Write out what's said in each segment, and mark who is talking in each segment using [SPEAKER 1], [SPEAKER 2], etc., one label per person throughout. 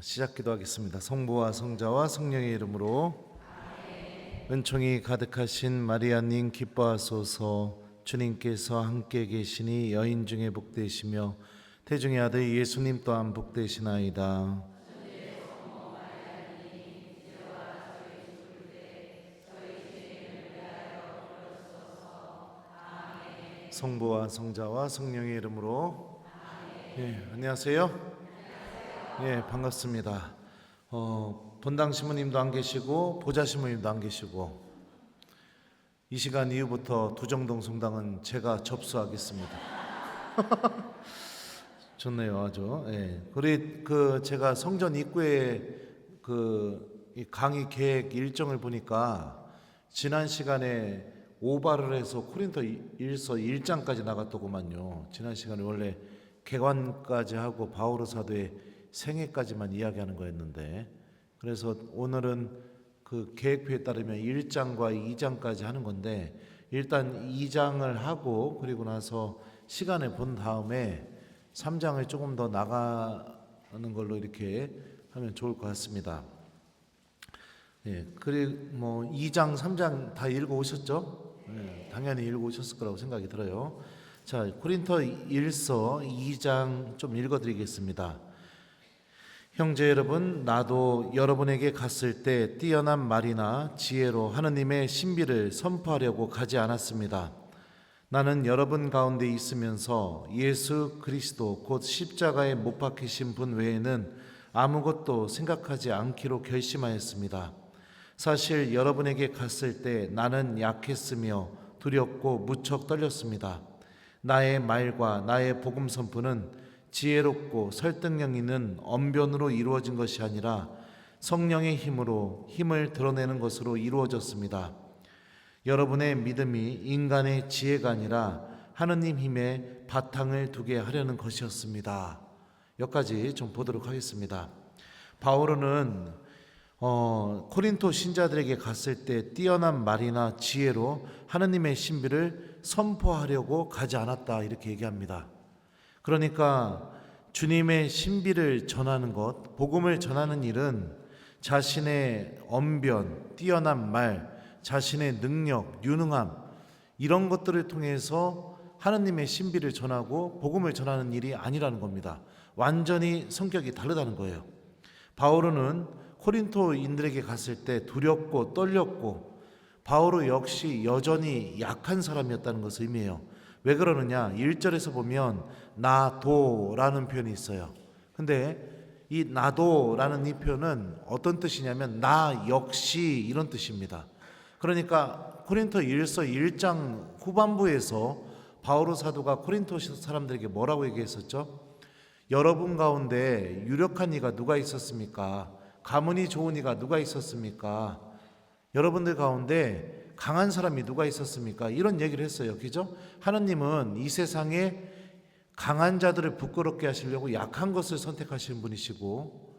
[SPEAKER 1] 시작 기도하겠습니다. 성부와 성자와 성령의 이름으로. 은총이 가득하신 마리아님 기뻐하소서. 주님께서 함께 계시니 여인 중에 복되시며 태중의 아들 예수님 또한 복되시나이다. 성부와 성자와 성령의 이름으로. 안녕하세요. 반갑습니다. 본당 신부님도 안 계시고 보좌 신부님도 안 계시고 이 시간 이후부터 두정동 성당은 제가 접수하겠습니다. 좋네요, 아주. 우리 제가 성전 입구에 이 강의 계획 일정을 보니까 지난 시간에 오바를 해서 코린토 1서 1장까지 나갔더구만요. 지난 시간에 원래 개관까지 하고 바오로 사도의 생애까지만 이야기하는 거였는데, 그래서 오늘은 그 계획표에 따르면 1장과 2장까지 하는 건데, 일단 2장을 하고 그리고 나서 시간을 본 다음에 3장을 조금 더 나가는 걸로 이렇게 하면 좋을 것 같습니다. 그리고 2장, 3장 다 읽어 오셨죠? 당연히 읽어 오셨을 거라고 생각이 들어요. 자, 코린토 1서 2장 좀 읽어 드리겠습니다. 형제 여러분, 나도 여러분에게 갔을 때 뛰어난 말이나 지혜로 하느님의 신비를 선포하려고 가지 않았습니다. 나는 여러분 가운데 있으면서 예수 그리스도 곧 십자가에 못 박히신 분 외에는 아무것도 생각하지 않기로 결심하였습니다. 사실 여러분에게 갔을 때 나는 약했으며 두렵고 무척 떨렸습니다. 나의 말과 나의 복음 선포는 지혜롭고 설득력 있는 언변으로 이루어진 것이 아니라 성령의 힘으로 힘을 드러내는 것으로 이루어졌습니다. 여러분의 믿음이 인간의 지혜가 아니라 하느님 힘에 바탕을 두게 하려는 것이었습니다. 여기까지 좀 보도록 하겠습니다. 바오로는 코린토 신자들에게 갔을 때 뛰어난 말이나 지혜로 하느님의 신비를 선포하려고 가지 않았다, 이렇게 얘기합니다. 그러니까 주님의 신비를 전하는 것, 복음을 전하는 일은 자신의 언변, 뛰어난 말, 자신의 능력, 유능함, 이런 것들을 통해서 하느님의 신비를 전하고 복음을 전하는 일이 아니라는 겁니다. 완전히 성격이 다르다는 거예요. 바오로는 코린토인들에게 갔을 때 두렵고 떨렸고, 바오로 역시 여전히 약한 사람이었다는 것을 의미해요. 왜 그러느냐? 1절에서 보면 나도라는 표현이 있어요. 근데 이 나도라는 이 표현은 어떤 뜻이냐면 나 역시, 이런 뜻입니다. 그러니까 코린토 1서 1장 후반부에서 바오로 사도가 코린토 사람들에게 뭐라고 얘기했었죠? 여러분 가운데 유력한 이가 누가 있었습니까? 가문이 좋은 이가 누가 있었습니까? 여러분들 가운데 강한 사람이 누가 있었습니까? 이런 얘기를 했어요. 그죠? 하나님은 이 세상에 강한 자들을 부끄럽게 하시려고 약한 것을 선택하시는 분이시고,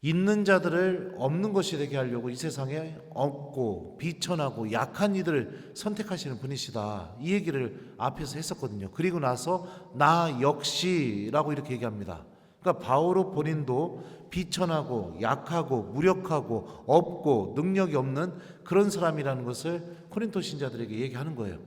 [SPEAKER 1] 있는 자들을 없는 것이 되게 하려고 이 세상에 없고 비천하고 약한 이들을 선택하시는 분이시다, 이 얘기를 앞에서 했었거든요. 그리고 나서 나 역시라고 이렇게 얘기합니다. 그러니까 바오로 본인도 비천하고 약하고 무력하고 없고 능력이 없는 그런 사람이라는 것을 코린토 신자들에게 얘기하는 거예요.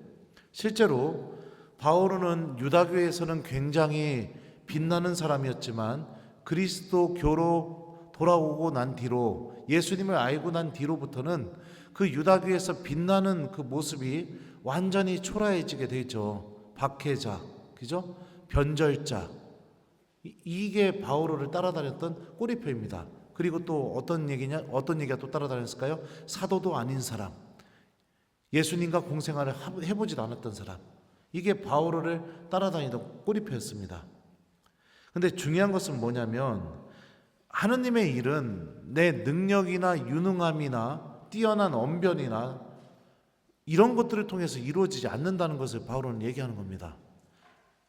[SPEAKER 1] 실제로 바오로는 유다교에서는 굉장히 빛나는 사람이었지만 그리스도교로 돌아오고 난 뒤로, 예수님을 알고 난 뒤로부터는 그 유다교에서 빛나는 그 모습이 완전히 초라해지게 되죠. 박해자, 그죠? 변절자, 이게 바오로를 따라다녔던 꼬리표입니다. 그리고 또 어떤 얘기가 또 따라다녔을까요? 사도도 아닌 사람, 예수님과 공생활을 해보지도 않았던 사람, 이게 바오로를 따라다니던 꼬리표였습니다. 근데 중요한 것은 뭐냐면 하느님의 일은 내 능력이나 유능함이나 뛰어난 언변이나 이런 것들을 통해서 이루어지지 않는다는 것을 바오로는 얘기하는 겁니다.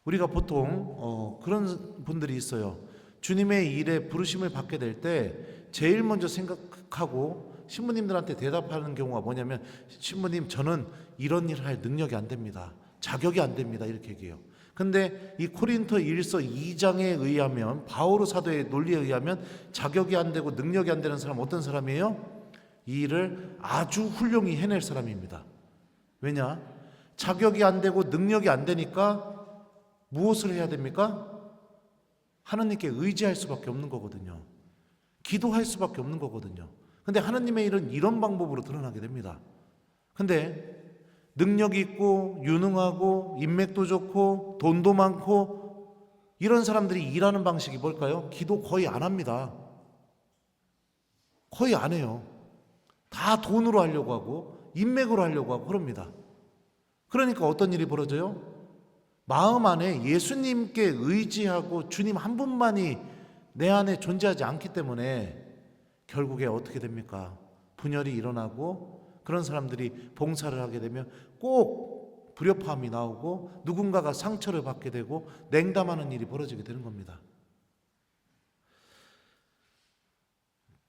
[SPEAKER 1] 우리가 보통 그런 분들이 있어요. 주님의 일에 부르심을 받게 될 때 제일 먼저 생각하고 신부님들한테 대답하는 경우가 뭐냐면, 신부님 저는 이런 일을 할 능력이 안 됩니다, 자격이 안 됩니다, 이렇게 얘기해요. 근데 이 코린토 1서 2장에 의하면, 바오로 사도의 논리에 의하면 자격이 안 되고 능력이 안 되는 사람 어떤 사람이에요? 이 일을 아주 훌륭히 해낼 사람입니다. 왜냐? 자격이 안 되고 능력이 안 되니까 무엇을 해야 됩니까? 하나님께 의지할 수밖에 없는 거거든요. 기도할 수밖에 없는 거거든요. 근데 하나님의 일은 이런 방법으로 드러나게 됩니다. 근데 능력이 있고 유능하고 인맥도 좋고 돈도 많고 이런 사람들이 일하는 방식이 뭘까요? 기도 거의 안 합니다. 거의 안 해요. 다 돈으로 하려고 하고 인맥으로 하려고 하고 그럽니다. 그러니까 어떤 일이 벌어져요? 마음 안에 예수님께 의지하고 주님 한 분만이 내 안에 존재하지 않기 때문에 결국에 어떻게 됩니까? 분열이 일어나고 그런 사람들이 봉사를 하게 되면 꼭 불협화음이 나오고 누군가가 상처를 받게 되고 냉담하는 일이 벌어지게 되는 겁니다.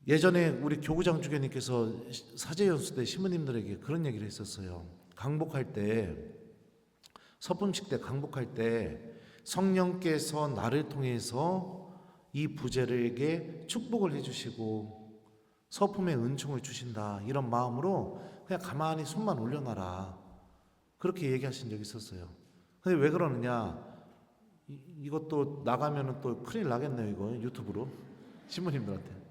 [SPEAKER 1] 예전에 우리 교구장 주교님께서 사제연수 때 신부님들에게 그런 얘기를 했었어요. 강복할 때, 서품식 때 강복할 때 성령께서 나를 통해서 이 부제에게 축복을 해주시고 서품의 은총을 주신다, 이런 마음으로 그냥 가만히 손만 올려놔라, 그렇게 얘기하신 적이 있었어요. 근데 왜 그러느냐, 이것도 나가면은 또 큰일 나겠네요. 이거 유튜브로 신부님들한테.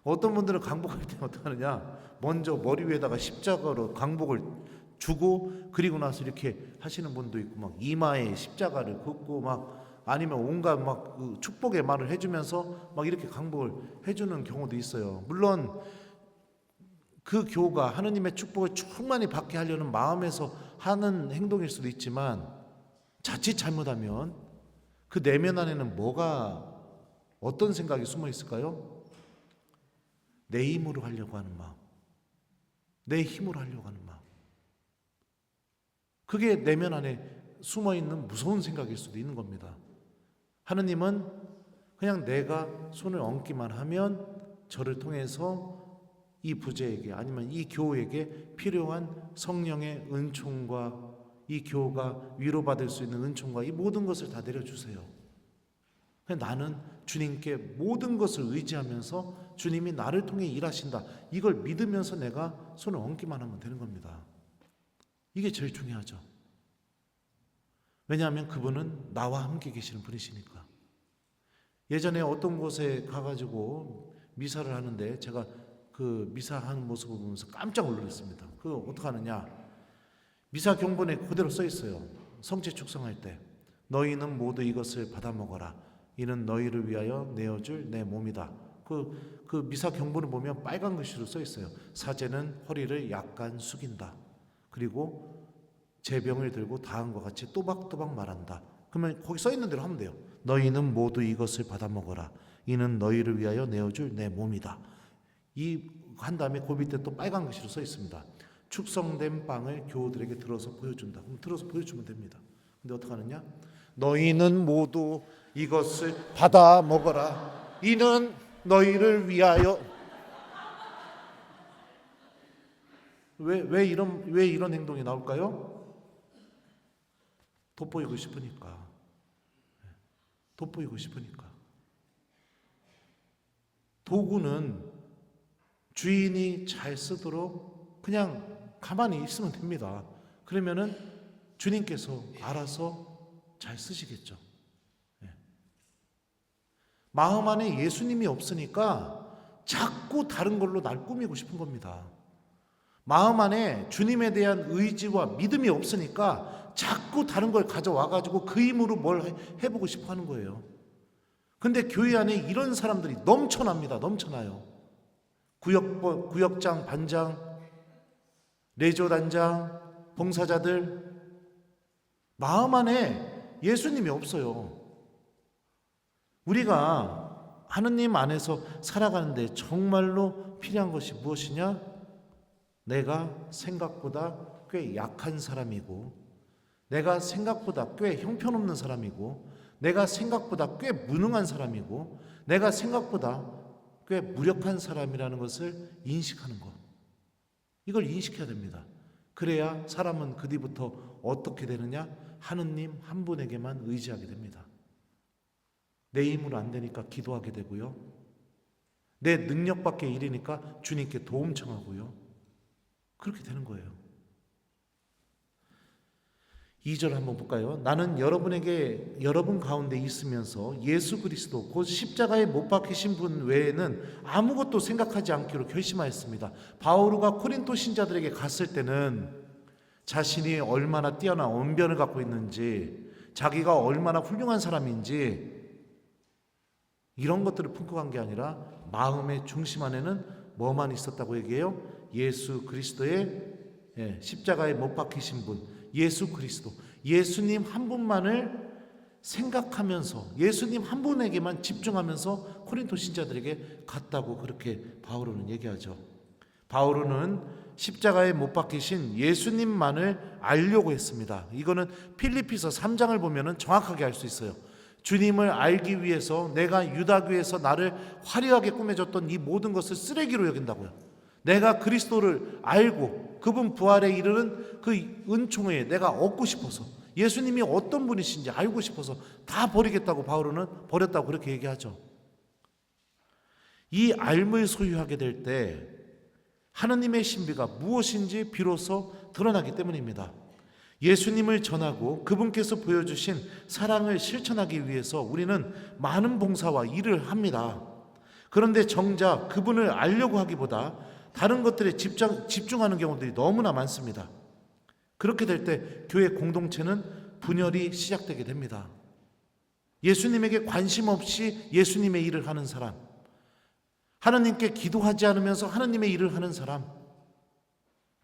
[SPEAKER 1] 어떤 분들은 강복할 때 어떻게 하느냐, 먼저 머리 위에다가 십자가로 강복을 주고 그리고 나서 이렇게 하시는 분도 있고, 막 이마에 십자가를 긋고 막, 아니면 온갖 막 그 축복의 말을 해주면서 막 이렇게 강복을 해주는 경우도 있어요. 물론 그 교가 하느님의 축복을 충만히 받게 하려는 마음에서 하는 행동일 수도 있지만, 자칫 잘못하면 그 내면 안에는 뭐가, 어떤 생각이 숨어 있을까요? 내 힘으로 하려고 하는 마음, 내 힘으로 하려고 하는 마음. 그게 내면 안에 숨어 있는 무서운 생각일 수도 있는 겁니다. 하느님은 그냥 내가 손을 얹기만 하면 저를 통해서 이 부제에게, 아니면 이 교우에게 필요한 성령의 은총과 이 교우가 위로받을 수 있는 은총과 이 모든 것을 다 내려주세요. 나는 주님께 모든 것을 의지하면서 주님이 나를 통해 일하신다, 이걸 믿으면서 내가 손을 얹기만 하면 되는 겁니다. 이게 제일 중요하죠. 왜냐하면 그분은 나와 함께 계시는 분이시니까. 예전에 어떤 곳에 가가지고 미사를 하는데 제가 그 미사하는 모습을 보면서 깜짝 놀랐습니다. 그거 어떻게 하느냐, 미사 경본에 그대로 써 있어요. 성체 축성할 때 너희는 모두 이것을 받아 먹어라, 이는 너희를 위하여 내어줄 내 몸이다. 그 미사 경본을 보면 빨간 글씨로 써 있어요. 사제는 허리를 약간 숙인다. 그리고 제병을 들고 다음과 같이 또박또박 말한다. 그러면 거기 써 있는 대로 하면 돼요. 너희는 모두 이것을 받아 먹어라, 이는 너희를 위하여 내어줄 내 몸이다. 이 한 다음에 그 밑에 또 빨간 글씨로 써 있습니다. 축성된 빵을 교우들에게 들어서 보여준다. 그럼 들어서 보여주면 됩니다. 근데 어떻게 하느냐, 너희는 모두 이것을 받아 먹어라, 이는 너희를 위하여. 왜 이런 행동이 나올까요? 돋보이고 싶으니까. 돋보이고 싶으니까. 도구는 주인이 잘 쓰도록 그냥 가만히 있으면 됩니다. 그러면은 주님께서 알아서 잘 쓰시겠죠. 마음 안에 예수님이 없으니까 자꾸 다른 걸로 날 꾸미고 싶은 겁니다. 마음 안에 주님에 대한 의지와 믿음이 없으니까 자꾸 다른 걸 가져와가지고 그 힘으로 뭘 해보고 싶어 하는 거예요. 근데 교회 안에 이런 사람들이 넘쳐납니다. 넘쳐나요. 구역장, 반장, 레조단장, 봉사자들, 마음 안에 예수님이 없어요. 우리가 하느님 안에서 살아가는데 정말로 필요한 것이 무엇이냐? 내가 생각보다 꽤 약한 사람이고, 내가 생각보다 꽤 형편없는 사람이고, 내가 생각보다 꽤 무능한 사람이고, 내가 생각보다 꽤 무력한 사람이라는 것을 인식하는 것, 이걸 인식해야 됩니다. 그래야 사람은 그 뒤부터 어떻게 되느냐? 하느님 한 분에게만 의지하게 됩니다. 내 힘으로 안 되니까 기도하게 되고요. 내 능력 밖의 일이니까 주님께 도움 청하고요. 그렇게 되는 거예요. 2절 한번 볼까요? 나는 여러분 가운데 있으면서 예수 그리스도 곧 십자가에 못 박히신 분 외에는 아무것도 생각하지 않기로 결심하였습니다. 바오로가 코린토 신자들에게 갔을 때는 자신이 얼마나 뛰어난 언변을 갖고 있는지, 자기가 얼마나 훌륭한 사람인지 이런 것들을 품고 간 게 아니라 마음의 중심 안에는 뭐만 있었다고 얘기해요? 예수 그리스도의 십자가에 못 박히신 분, 예수 그리스도, 예수님 한 분만을 생각하면서 예수님 한 분에게만 집중하면서 코린토 신자들에게 갔다고 그렇게 바오로는 얘기하죠. 바오로는 십자가에 못 박히신 예수님만을 알려고 했습니다. 이거는 필리피서 3장을 보면 정확하게 알 수 있어요. 주님을 알기 위해서 내가 유다교에서 나를 화려하게 꾸며줬던 이 모든 것을 쓰레기로 여긴다고요. 내가 그리스도를 알고 그분 부활에 이르는 그 은총에 내가 얻고 싶어서, 예수님이 어떤 분이신지 알고 싶어서 다 버리겠다고 바오로는 버렸다고 그렇게 얘기하죠. 이 알을 소유하게 될 때 하느님의 신비가 무엇인지 비로소 드러나기 때문입니다. 예수님을 전하고 그분께서 보여주신 사랑을 실천하기 위해서 우리는 많은 봉사와 일을 합니다. 그런데 정작 그분을 알려고 하기보다 다른 것들에 집중하는 경우들이 너무나 많습니다. 그렇게 될 때 교회 공동체는 분열이 시작되게 됩니다. 예수님에게 관심 없이 예수님의 일을 하는 사람, 하나님께 기도하지 않으면서 하나님의 일을 하는 사람,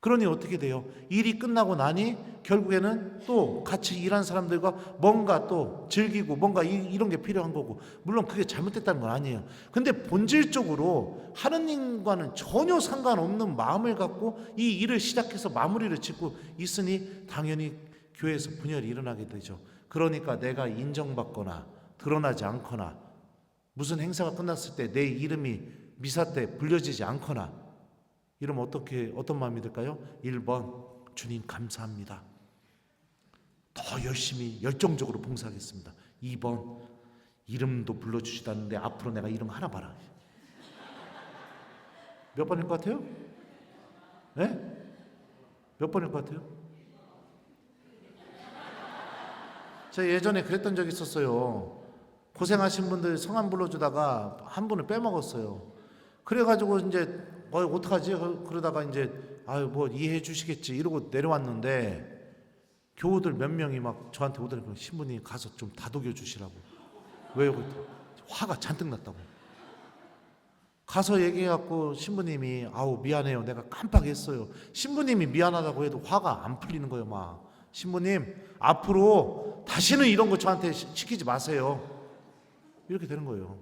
[SPEAKER 1] 그러니 어떻게 돼요? 일이 끝나고 나니 결국에는 또 같이 일한 사람들과 뭔가 또 즐기고 뭔가 이런 게 필요한 거고, 물론 그게 잘못됐다는 건 아니에요. 근데 본질적으로 하느님과는 전혀 상관없는 마음을 갖고 이 일을 시작해서 마무리를 짓고 있으니 당연히 교회에서 분열이 일어나게 되죠. 그러니까 내가 인정받거나 드러나지 않거나 무슨 행사가 끝났을 때 내 이름이 미사 때 불려지지 않거나 이러면 어떤 마음이 들까요? 1번, 주님 감사합니다. 더 열심히 열정적으로 봉사하겠습니다. 2번, 이름도 불러주시다는데 앞으로 내가 이름 하나 봐라. 몇 번일 것 같아요? 네? 몇 번일 것 같아요? 제가 예전에 그랬던 적이 있었어요. 고생하신 분들 성함 불러주다가 한 분을 빼먹었어요. 그래가지고 이제 어떡하지? 그러다가 이제 뭐 이해해 주시겠지 이러고 내려왔는데 교우들 몇 명이 막 저한테 오더라고요. 신부님 가서 좀 다독여 주시라고. 왜요? 화가 잔뜩 났다고. 가서 얘기해갖고 신부님이 미안해요. 내가 깜빡했어요. 신부님이 미안하다고 해도 화가 안 풀리는 거예요. 막 신부님 앞으로 다시는 이런 거 저한테 시키지 마세요. 이렇게 되는 거예요.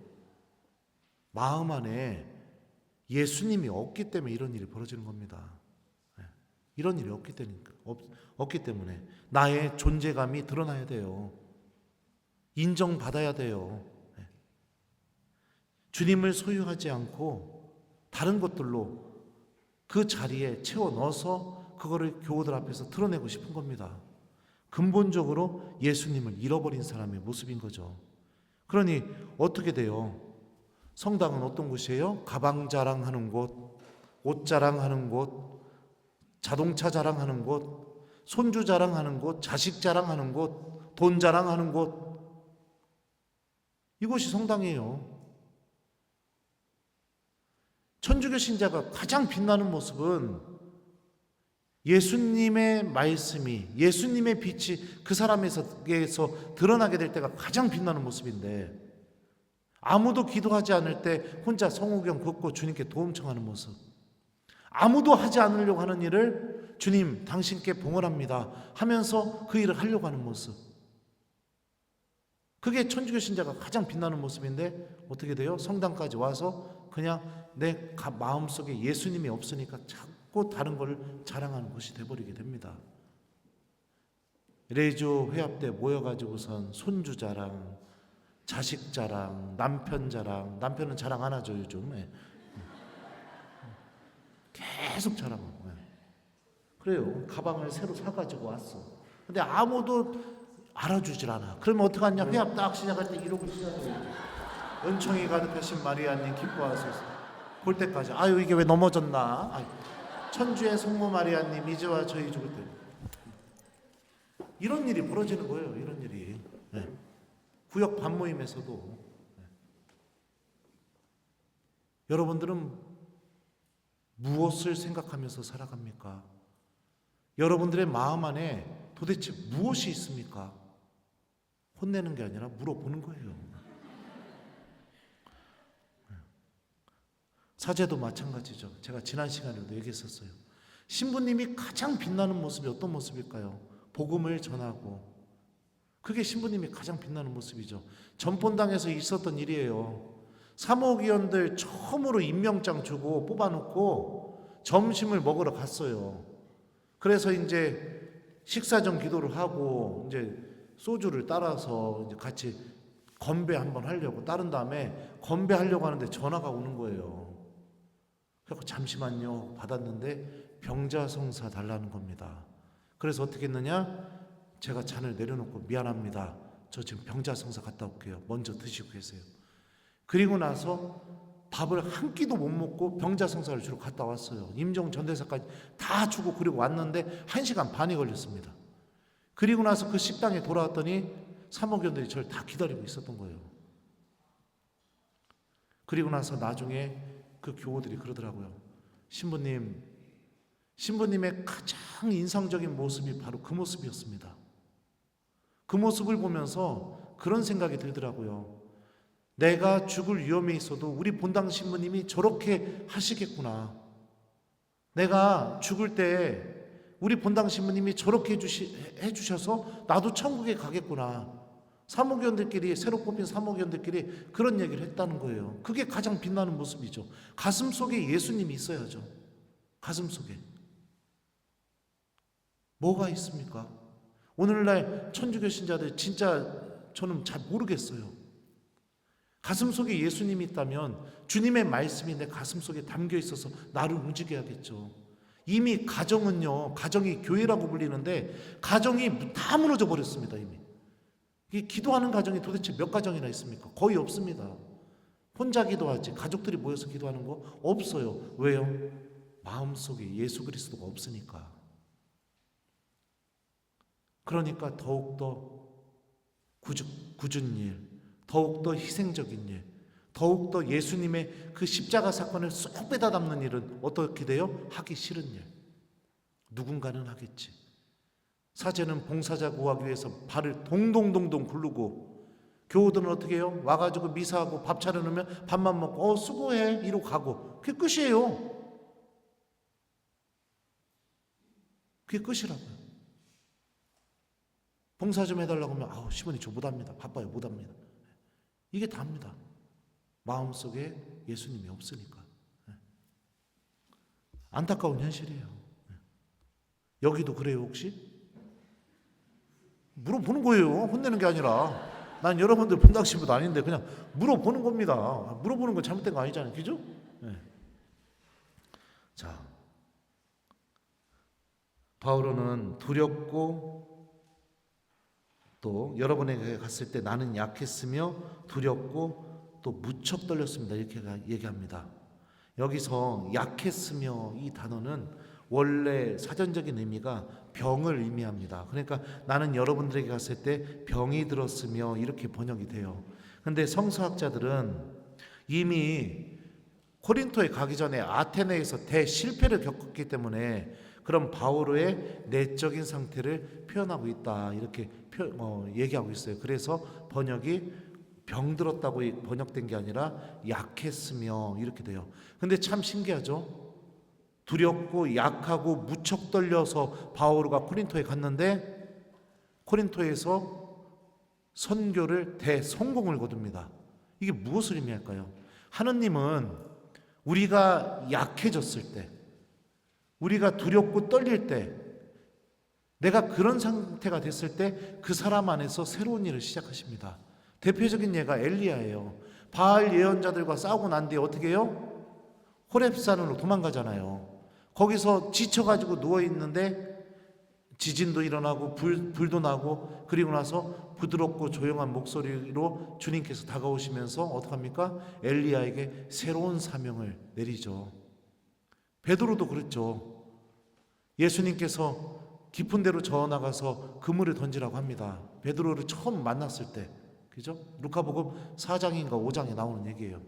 [SPEAKER 1] 마음 안에 예수님이 없기 때문에 이런 일이 벌어지는 겁니다. 이런 일이 없기 때문에 나의 존재감이 드러나야 돼요. 인정받아야 돼요. 주님을 소유하지 않고 다른 것들로 그 자리에 채워 넣어서 그거를 교우들 앞에서 드러내고 싶은 겁니다. 근본적으로 예수님을 잃어버린 사람의 모습인 거죠. 그러니 어떻게 돼요? 성당은 어떤 곳이에요? 가방 자랑하는 곳, 옷 자랑하는 곳, 자동차 자랑하는 곳, 손주 자랑하는 곳, 자식 자랑하는 곳, 돈 자랑하는 곳, 이곳이 성당이에요. 천주교 신자가 가장 빛나는 모습은 예수님의 말씀이, 예수님의 빛이 그 사람에게서 드러나게 될 때가 가장 빛나는 모습인데, 아무도 기도하지 않을 때 혼자 성호경 걷고 주님께 도움 청하는 모습, 아무도 하지 않으려고 하는 일을 주님 당신께 봉헌합니다 하면서 그 일을 하려고 하는 모습, 그게 천주교 신자가 가장 빛나는 모습인데 어떻게 돼요? 성당까지 와서 그냥 내 마음속에 예수님이 없으니까 자꾸 다른 걸 자랑하는 것이 돼버리게 됩니다. 레이조 회합 때 모여가지고선 손주 자랑, 자식 자랑, 남편 자랑, 남편은 자랑 안 하죠 요즘. 계속 자랑하고. 그래요. 가방을 새로 사가지고 왔어. 근데 아무도 알아주질 않아. 그러면 어떡하냐? 회합 딱 시작할 때 이러고 시작해요. 은총이 가득하신 마리아님 기뻐하소서. 볼 때까지 아유 이게 왜 넘어졌나? 아유, 천주의 성모 마리아님 이제와 저희 죽을 때 이런 일이 벌어지는 거예요. 이런 일이. 네. 구역 반모임에서도 네. 여러분들은 무엇을 생각하면서 살아갑니까? 여러분들의 마음 안에 도대체 무엇이 있습니까? 혼내는 게 아니라 물어보는 거예요. 사제도 마찬가지죠. 제가 지난 시간에도 얘기했었어요. 신부님이 가장 빛나는 모습이 어떤 모습일까요? 복음을 전하고, 그게 신부님이 가장 빛나는 모습이죠. 전본당에서 있었던 일이에요. 사모기원들 처음으로 임명장 주고 뽑아놓고 점심을 먹으러 갔어요. 그래서 이제 식사 전 기도를 하고 이제 소주를 따라서 이제 같이 건배 한번 하려고 따른 다음에 건배하려고 하는데 전화가 오는 거예요. 그래서 잠시만요 받았는데 병자성사 달라는 겁니다. 그래서 어떻게 했느냐? 제가 잔을 내려놓고 미안합니다. 저 지금 병자성사 갔다 올게요. 먼저 드시고 계세요. 그리고 나서 밥을 한 끼도 못 먹고 병자성사를 주러 갔다 왔어요. 임종 전대사까지 다 주고 그리고 왔는데 1시간 반이 걸렸습니다. 그리고 나서 그 식당에 돌아왔더니 사모견들이 저를 다 기다리고 있었던 거예요. 그리고 나서 나중에 그 교우들이 그러더라고요. 신부님의 가장 인상적인 모습이 바로 그 모습이었습니다. 그 모습을 보면서 그런 생각이 들더라고요. 내가 죽을 위험에 있어도 우리 본당 신부님이 저렇게 하시겠구나. 내가 죽을 때 우리 본당 신부님이 저렇게 해주셔서 나도 천국에 가겠구나. 사모견들끼리, 새로 뽑힌 사모견들끼리 그런 얘기를 했다는 거예요. 그게 가장 빛나는 모습이죠. 가슴 속에 예수님이 있어야죠. 가슴 속에 뭐가 있습니까? 오늘날 천주교 신자들 진짜 저는 잘 모르겠어요. 가슴 속에 예수님이 있다면 주님의 말씀이 내 가슴 속에 담겨 있어서 나를 움직여야겠죠. 이미 가정은요, 가정이 교회라고 불리는데 가정이 다 무너져 버렸습니다. 이미 이 기도하는 가정이 도대체 몇 가정이나 있습니까? 거의 없습니다. 혼자 기도하지 가족들이 모여서 기도하는 거 없어요. 왜요? 마음속에 예수 그리스도가 없으니까. 그러니까 더욱더 굳은 일, 더욱더 희생적인 일, 더욱더 예수님의 그 십자가 사건을 쏙 빼다 담는 일은 어떻게 돼요? 하기 싫은 일. 누군가는 하겠지. 사제는 봉사자 구하기 위해서 발을 동동동동 굴르고, 교우들은 어떻게 해요? 와가지고 미사하고 밥 차려놓으면 밥만 먹고 수고해 이러고 가고, 그게 끝이에요. 그게 끝이라고요. 봉사 좀 해달라고 하면 아우 시부님 저 못합니다. 바빠요. 못합니다. 이게 다입니다. 마음속에 예수님이 없으니까. 안타까운 현실이에요. 여기도 그래요 혹시? 물어보는 거예요. 혼내는 게 아니라. 난 여러분들 본당 신부도 아닌데 그냥 물어보는 겁니다. 물어보는 건 잘못된 거 아니잖아요. 그죠? 네. 자, 바울은 두렵고 또 여러분에게 갔을 때 나는 약했으며 두렵고 또 무척 떨렸습니다. 이렇게 얘기합니다. 여기서 약했으며 이 단어는 원래 사전적인 의미가 병을 의미합니다. 그러니까 나는 여러분들에게 갔을 때 병이 들었으며 이렇게 번역이 돼요. 그런데 성서학자들은 이미 코린토에 가기 전에 아테네에서 대실패를 겪었기 때문에 그런 바오로의 내적인 상태를 표현하고 있다 이렇게 얘기하고 있어요. 그래서 번역이 병들었다고 번역된 게 아니라 약했으며 이렇게 돼요. 근데 참 신기하죠. 두렵고 약하고 무척 떨려서 바오로가 코린토에 갔는데 코린토에서 선교를 대성공을 거둡니다. 이게 무엇을 의미할까요? 하느님은 우리가 약해졌을 때, 우리가 두렵고 떨릴 때, 내가 그런 상태가 됐을 때 그 사람 안에서 새로운 일을 시작하십니다. 대표적인 예가 엘리야예요. 바알 예언자들과 싸우고 난 뒤에 어떻게 해요? 호렙산으로 도망가잖아요. 거기서 지쳐가지고 누워있는데 지진도 일어나고 불도 나고, 그리고 나서 부드럽고 조용한 목소리로 주님께서 다가오시면서 어떡합니까? 엘리야에게 새로운 사명을 내리죠. 베드로도 그랬죠. 예수님께서 깊은 데로 저어 나가서 그물을 던지라고 합니다. 베드로를 처음 만났을 때, 그죠? 루카복음 4장인가 5장에 나오는 얘기예요.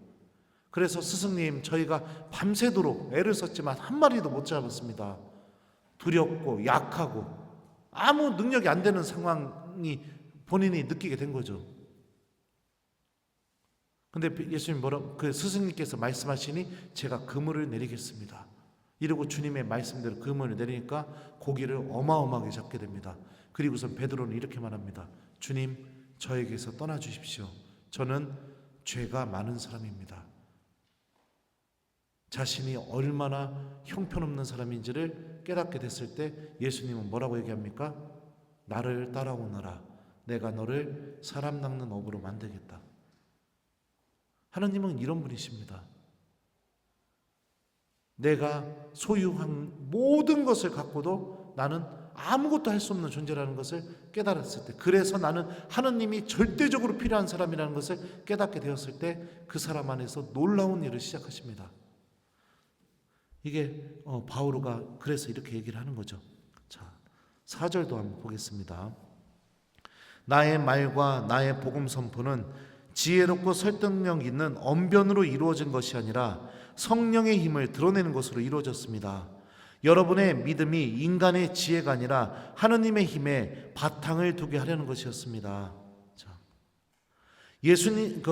[SPEAKER 1] 그래서 스승님, 저희가 밤새도록 애를 썼지만 한 마리도 못 잡았습니다. 두렵고 약하고 아무 능력이 안 되는 상황이 본인이 느끼게 된 거죠. 근데 예수님 그 스승님께서 말씀하시니 제가 그물을 내리겠습니다. 이러고 주님의 말씀대로 그물을 내리니까 고기를 어마어마하게 잡게 됩니다. 그리고선 베드로는 이렇게 말합니다. 주님, 저에게서 떠나 주십시오. 저는 죄가 많은 사람입니다. 자신이 얼마나 형편없는 사람인지를 깨닫게 됐을 때 예수님은 뭐라고 얘기합니까? 나를 따라오너라. 내가 너를 사람 낚는 어부로 만들겠다. 하나님은 이런 분이십니다. 내가 소유한 모든 것을 갖고도 나는 아무것도 할 수 없는 존재라는 것을 깨달았을 때, 그래서 나는 하나님이 절대적으로 필요한 사람이라는 것을 깨닫게 되었을 때 그 사람 안에서 놀라운 일을 시작하십니다. 이게 바오로가 그래서 이렇게 얘기를 하는 거죠. 자, 4절도 한번 보겠습니다. 나의 말과 나의 복음 선포는 지혜롭고 설득력 있는 언변으로 이루어진 것이 아니라 성령의 힘을 드러내는 것으로 이루어졌습니다. 여러분의 믿음이 인간의 지혜가 아니라 하느님의 힘에 바탕을 두게 하려는 것이었습니다. 자, 예수님,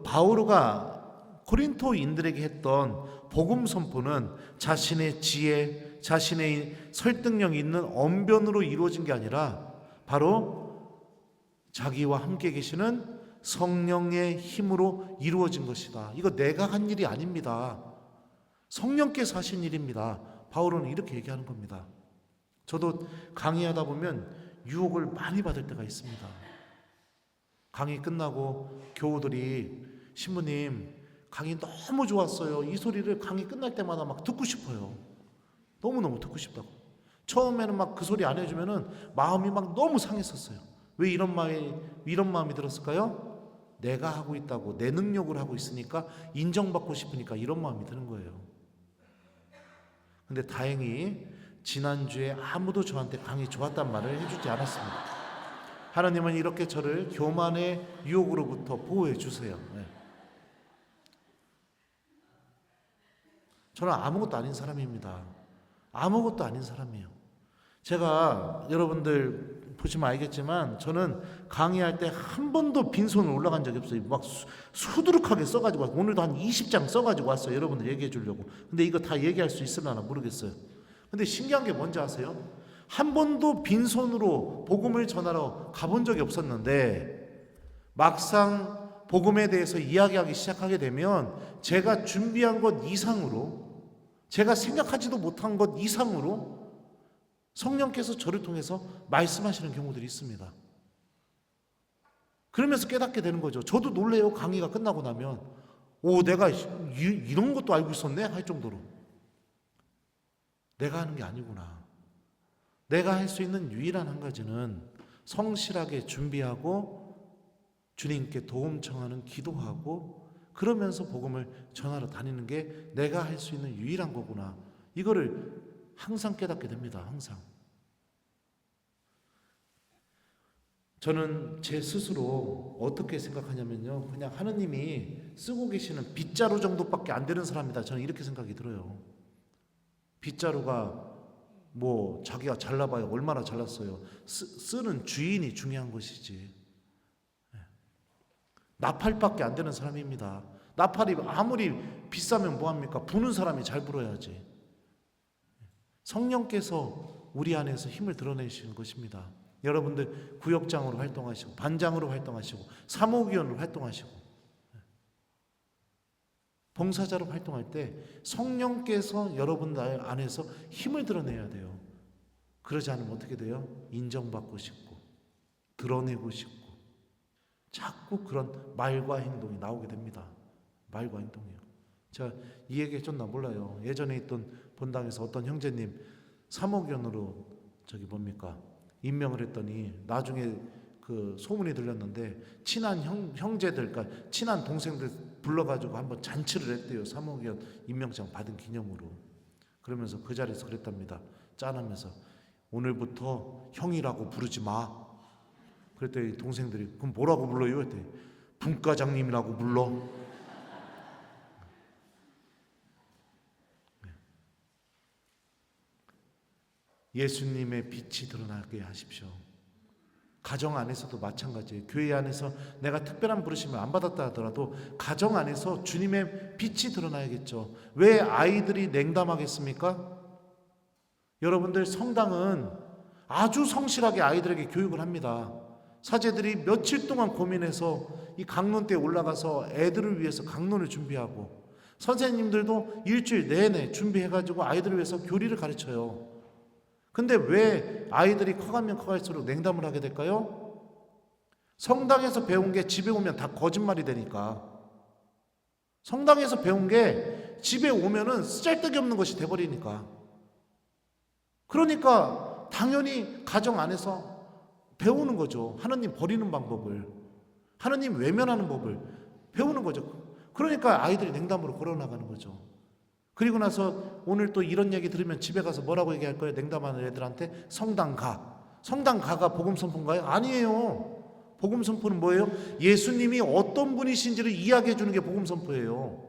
[SPEAKER 1] 바오로가 고린토인들에게 했던 복음 선포는 자신의 지혜, 자신의 설득력 있는 언변으로 이루어진 게 아니라 바로 자기와 함께 계시는 성령의 힘으로 이루어진 것이다. 이거 내가 한 일이 아닙니다. 성령께서 하신 일입니다. 바울은 이렇게 얘기하는 겁니다. 저도 강의하다 보면 유혹을 많이 받을 때가 있습니다. 강의 끝나고 교우들이 신부님 강의 너무 좋았어요. 이 소리를 강의 끝날 때마다 막 듣고 싶어요. 너무너무 듣고 싶다고. 처음에는 막 그 소리 안 해주면은 마음이 막 너무 상했었어요. 왜 이런 마음이 들었을까요? 내가 하고 있다고, 내 능력으로 하고 있으니까 인정받고 싶으니까 이런 마음이 드는 거예요. 근데 다행히 지난주에 아무도 저한테 강의 좋았단 말을 해주지 않았습니다. 하나님은 이렇게 저를 교만의 유혹으로부터 보호해 주세요. 네. 저는 아무것도 아닌 사람입니다. 아무것도 아닌 사람이에요. 제가 여러분들 보시면 알겠지만 저는 강의할 때 한 번도 빈손으로 올라간 적이 없어요. 막 수두룩하게 써가지고 왔어요. 오늘도 한 20장 써가지고 왔어요. 여러분들 얘기해 주려고. 근데 이거 다 얘기할 수 있으려나 모르겠어요. 근데 신기한 게 뭔지 아세요? 한 번도 빈손으로 복음을 전하러 가본 적이 없었는데 막상 복음에 대해서 이야기하기 시작하게 되면 제가 준비한 것 이상으로, 제가 생각하지도 못한 것 이상으로 성령께서 저를 통해서 말씀하시는 경우들이 있습니다. 그러면서 깨닫게 되는 거죠. 저도 놀래요. 강의가 끝나고 나면 내가 이런 것도 알고 있었네 할 정도로. 내가 하는 게 아니구나. 내가 할 수 있는 유일한 한 가지는 성실하게 준비하고 주님께 도움 청하는 기도하고 그러면서 복음을 전하러 다니는 게 내가 할 수 있는 유일한 거구나. 이거를 항상 깨닫게 됩니다. 항상. 저는 제 스스로 어떻게 생각하냐면요, 그냥 하느님이 쓰고 계시는 빗자루 정도밖에 안 되는 사람이다. 저는 이렇게 생각이 들어요. 빗자루가 뭐 자기가 잘라봐야 얼마나 잘랐어요. 쓰는 주인이 중요한 것이지. 나팔밖에 안 되는 사람입니다. 나팔이 아무리 비싸면 뭐합니까? 부는 사람이 잘 불어야지. 성령께서 우리 안에서 힘을 드러내시는 것입니다. 여러분들 구역장으로 활동하시고 반장으로 활동하시고 사목위원으로 활동하시고 봉사자로 활동할 때 성령께서 여러분들 안에서 힘을 드러내야 돼요. 그러지 않으면 어떻게 돼요? 인정받고 싶고 드러내고 싶고 자꾸 그런 말과 행동이 나오게 됩니다. 말과 행동이요. 제가 이 얘기 해줬나 몰라요. 예전에 있던 본당에서 어떤 형제님 사목위원으로 저기 뭡니까? 임명을 했더니 나중에 그 소문이 들렸는데 친한 형제들, 그러니까 친한 동생들 불러가지고 한번 잔치를 했대요. 사무국원 임명장 받은 기념으로. 그러면서 그 자리에서 그랬답니다. 짠하면서 오늘부터 형이라고 부르지 마. 그랬더니 동생들이 그럼 뭐라고 불러요? 그랬더니 분과장님이라고 불러. 예수님의 빛이 드러나게 하십시오. 가정 안에서도 마찬가지예요. 교회 안에서 내가 특별한 부르심을 안 받았다 하더라도 가정 안에서 주님의 빛이 드러나야겠죠. 왜 아이들이 냉담하겠습니까? 여러분들, 성당은 아주 성실하게 아이들에게 교육을 합니다. 사제들이 며칠 동안 고민해서 이 강론대에 올라가서 애들을 위해서 강론을 준비하고, 선생님들도 일주일 내내 준비해가지고 아이들을 위해서 교리를 가르쳐요. 근데 왜 아이들이 커가면 커갈수록 냉담을 하게 될까요? 성당에서 배운 게 집에 오면 다 거짓말이 되니까. 성당에서 배운 게 집에 오면은 쓸데기 없는 것이 돼버리니까. 그러니까 당연히 가정 안에서 배우는 거죠. 하나님 버리는 방법을, 하나님 외면하는 법을 배우는 거죠. 그러니까 아이들이 냉담으로 걸어나가는 거죠. 그리고 나서 오늘 또 이런 얘기 들으면 집에 가서 뭐라고 얘기할 거예요? 냉담하는 애들한테 성당 가. 성당 가가 복음 선포인가요? 아니에요. 복음 선포는 뭐예요? 예수님이 어떤 분이신지를 이야기해 주는 게 복음 선포예요.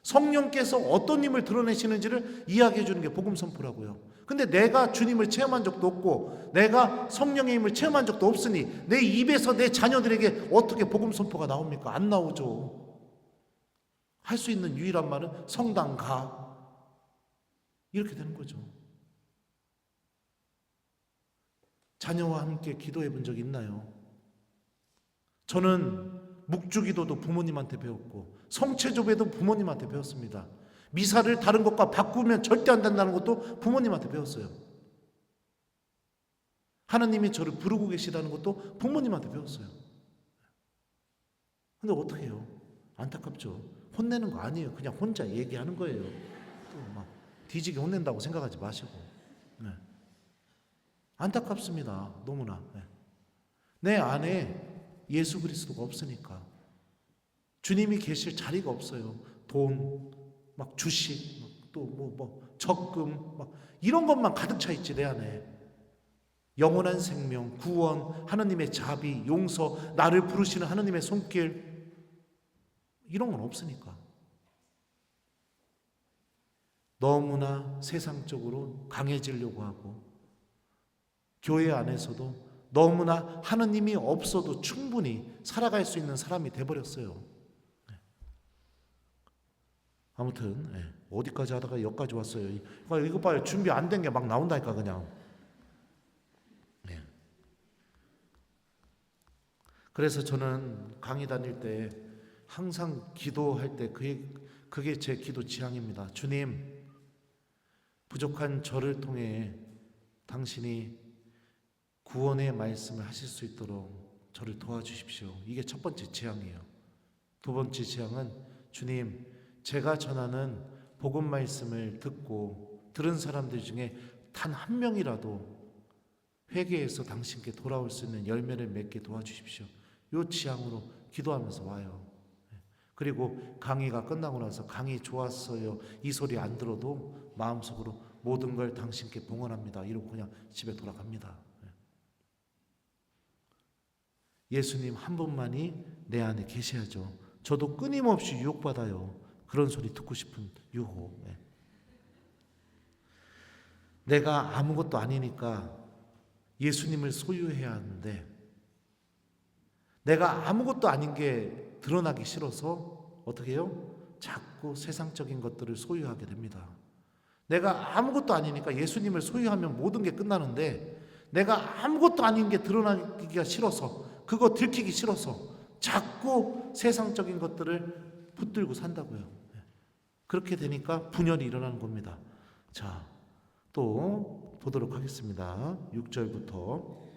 [SPEAKER 1] 성령께서 어떤 힘을 드러내시는지를 이야기해 주는 게 복음 선포라고요. 근데 내가 주님을 체험한 적도 없고 내가 성령의 힘을 체험한 적도 없으니 내 입에서 내 자녀들에게 어떻게 복음 선포가 나옵니까? 안 나오죠. 할 수 있는 유일한 말은 성당 가. 이렇게 되는 거죠. 자녀와 함께 기도해 본 적 있나요? 저는 묵주기도도 부모님한테 배웠고 성체조배도 부모님한테 배웠습니다. 미사를 다른 것과 바꾸면 절대 안 된다는 것도 부모님한테 배웠어요. 하나님이 저를 부르고 계시다는 것도 부모님한테 배웠어요. 근데 어떻게 해요? 안타깝죠. 혼내는 거 아니에요. 그냥 혼자 얘기하는 거예요. 또 막 뒤지게 혼낸다고 생각하지 마시고. 네. 안타깝습니다. 너무나. 네. 내 안에 예수 그리스도가 없으니까. 주님이 계실 자리가 없어요. 돈, 막 주식, 또 적금, 막 이런 것만 가득 차 있지 내 안에. 영원한 생명, 구원, 하나님의 자비, 용서, 나를 부르시는 하나님의 손길, 이런 건 없으니까. 너무나 세상적으로 강해지려고 하고 교회 안에서도 너무나 하나님이 없어도 충분히 살아갈 수 있는 사람이 돼버렸어요. 아무튼 어디까지 하다가 여기까지 왔어요. 이거 봐요. 준비 안 된 게 막 나온다니까 그냥. 그래서 저는 강의 다닐 때 항상 기도할 때 그게 제 기도 지향입니다. 주님, 부족한 저를 통해 당신이 구원의 말씀을 하실 수 있도록 저를 도와주십시오. 이게 첫 번째 지향이에요. 두 번째 지향은 주님, 제가 전하는 복음 말씀을 듣고 들은 사람들 중에 단 한 명이라도 회개해서 당신께 돌아올 수 있는 열매를 맺게 도와주십시오. 이 지향으로 기도하면서 와요. 그리고 강의가 끝나고 나서 강의 좋았어요, 이 소리 안 들어도 마음속으로 모든 걸 당신께 봉헌합니다 이러고 그냥 집에 돌아갑니다. 예수님 한 분만이 내 안에 계셔야죠. 저도 끊임없이 유혹받아요. 그런 소리 듣고 싶은 유혹. 내가 아무것도 아니니까 예수님을 소유해야 하는데 내가 아무것도 아닌 게 드러나기 싫어서 어떻게 해요? 자꾸 세상적인 것들을 소유하게 됩니다. 내가 아무것도 아니니까 예수님을 소유하면 모든 게 끝나는데 내가 아무것도 아닌 게 드러나기가 싫어서, 그거 들키기 싫어서 자꾸 세상적인 것들을 붙들고 산다고요. 그렇게 되니까 분열이 일어나는 겁니다. 자, 또 보도록 하겠습니다. 6절부터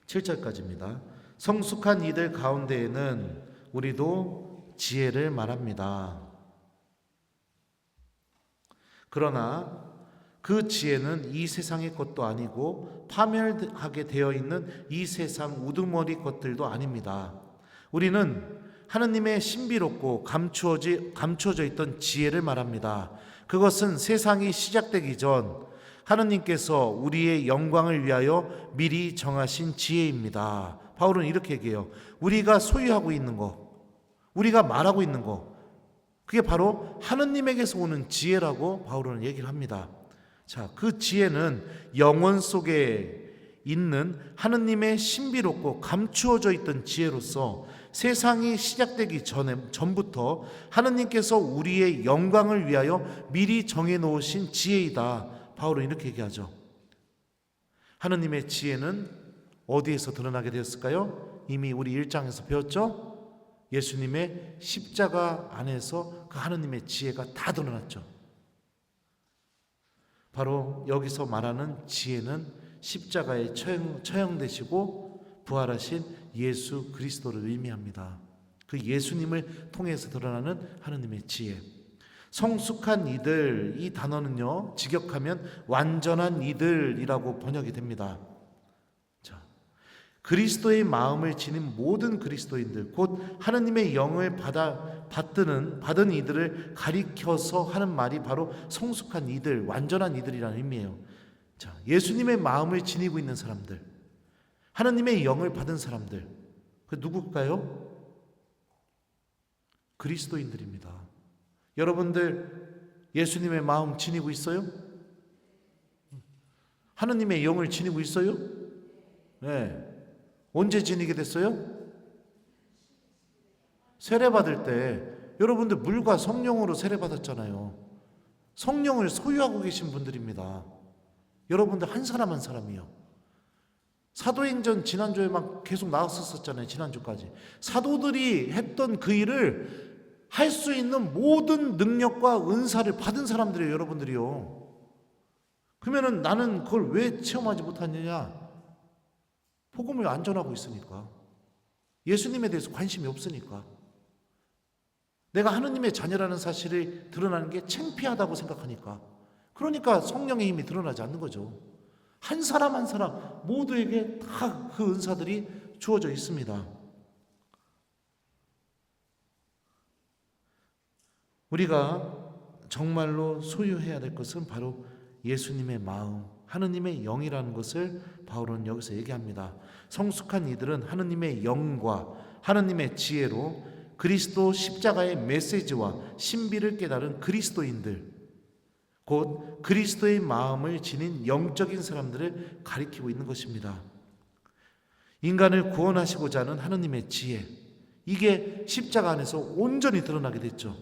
[SPEAKER 1] 7절까지입니다. 성숙한 이들 가운데에는 우리도 지혜를 말합니다. 그러나 그 지혜는 이 세상의 것도 아니고 파멸하게 되어 있는 이 세상 우두머리 것들도 아닙니다. 우리는 하느님의 신비롭고 감추어져 있던 지혜를 말합니다. 그것은 세상이 시작되기 전 하느님께서 우리의 영광을 위하여 미리 정하신 지혜입니다. 바울은 이렇게 얘기해요. 우리가 소유하고 있는 거, 우리가 말하고 있는 거, 그게 바로 하느님에게서 오는 지혜라고 바울은 얘기를 합니다. 자, 그 지혜는 영혼 속에 있는 하느님의 신비롭고 감추어져 있던 지혜로서 세상이 시작되기 전부터 하느님께서 우리의 영광을 위하여 미리 정해놓으신 지혜이다. 바울은 이렇게 얘기하죠. 하느님의 지혜는 어디에서 드러나게 되었을까요? 이미 우리 1장에서 배웠죠? 예수님의 십자가 안에서 그 하느님의 지혜가 다 드러났죠. 바로 여기서 말하는 지혜는 십자가에 처형되시고 부활하신 예수 그리스도를 의미합니다. 그 예수님을 통해서 드러나는 하느님의 지혜. 성숙한 이들, 이 단어는요, 직역하면 완전한 이들이라고 번역이 됩니다. 자, 그리스도의 마음을 지닌 모든 그리스도인들, 곧 하느님의 영을 받은 이들을 가리켜서 하는 말이 바로 성숙한 이들, 완전한 이들이라는 의미예요. 자, 예수님의 마음을 지니고 있는 사람들, 하느님의 영을 받은 사람들, 그 누굴까요? 그리스도인들입니다. 여러분들 예수님의 마음 지니고 있어요? 하느님의 영을 지니고 있어요? 네. 언제 지니게 됐어요? 세례받을 때 여러분들 물과 성령으로 세례받았잖아요. 성령을 소유하고 계신 분들입니다. 여러분들 한 사람 한 사람이요. 사도행전 지난주에 막 계속 나왔었잖아요. 지난주까지. 사도들이 했던 그 일을 할 수 있는 모든 능력과 은사를 받은 사람들이에요. 여러분들이요. 그러면은 나는 그걸 왜 체험하지 못하느냐? 복음을 안 전하고 있으니까. 예수님에 대해서 관심이 없으니까. 내가 하느님의 자녀라는 사실이 드러나는 게 창피하다고 생각하니까. 그러니까 성령의 힘이 드러나지 않는 거죠. 한 사람 한 사람 모두에게 다 그 은사들이 주어져 있습니다. 우리가 정말로 소유해야 될 것은 바로 예수님의 마음, 하느님의 영이라는 것을 바울은 여기서 얘기합니다. 성숙한 이들은 하느님의 영과 하느님의 지혜로 그리스도 십자가의 메시지와 신비를 깨달은 그리스도인들, 곧 그리스도의 마음을 지닌 영적인 사람들을 가리키고 있는 것입니다. 인간을 구원하시고자 하는 하느님의 지혜, 이게 십자가 안에서 온전히 드러나게 됐죠.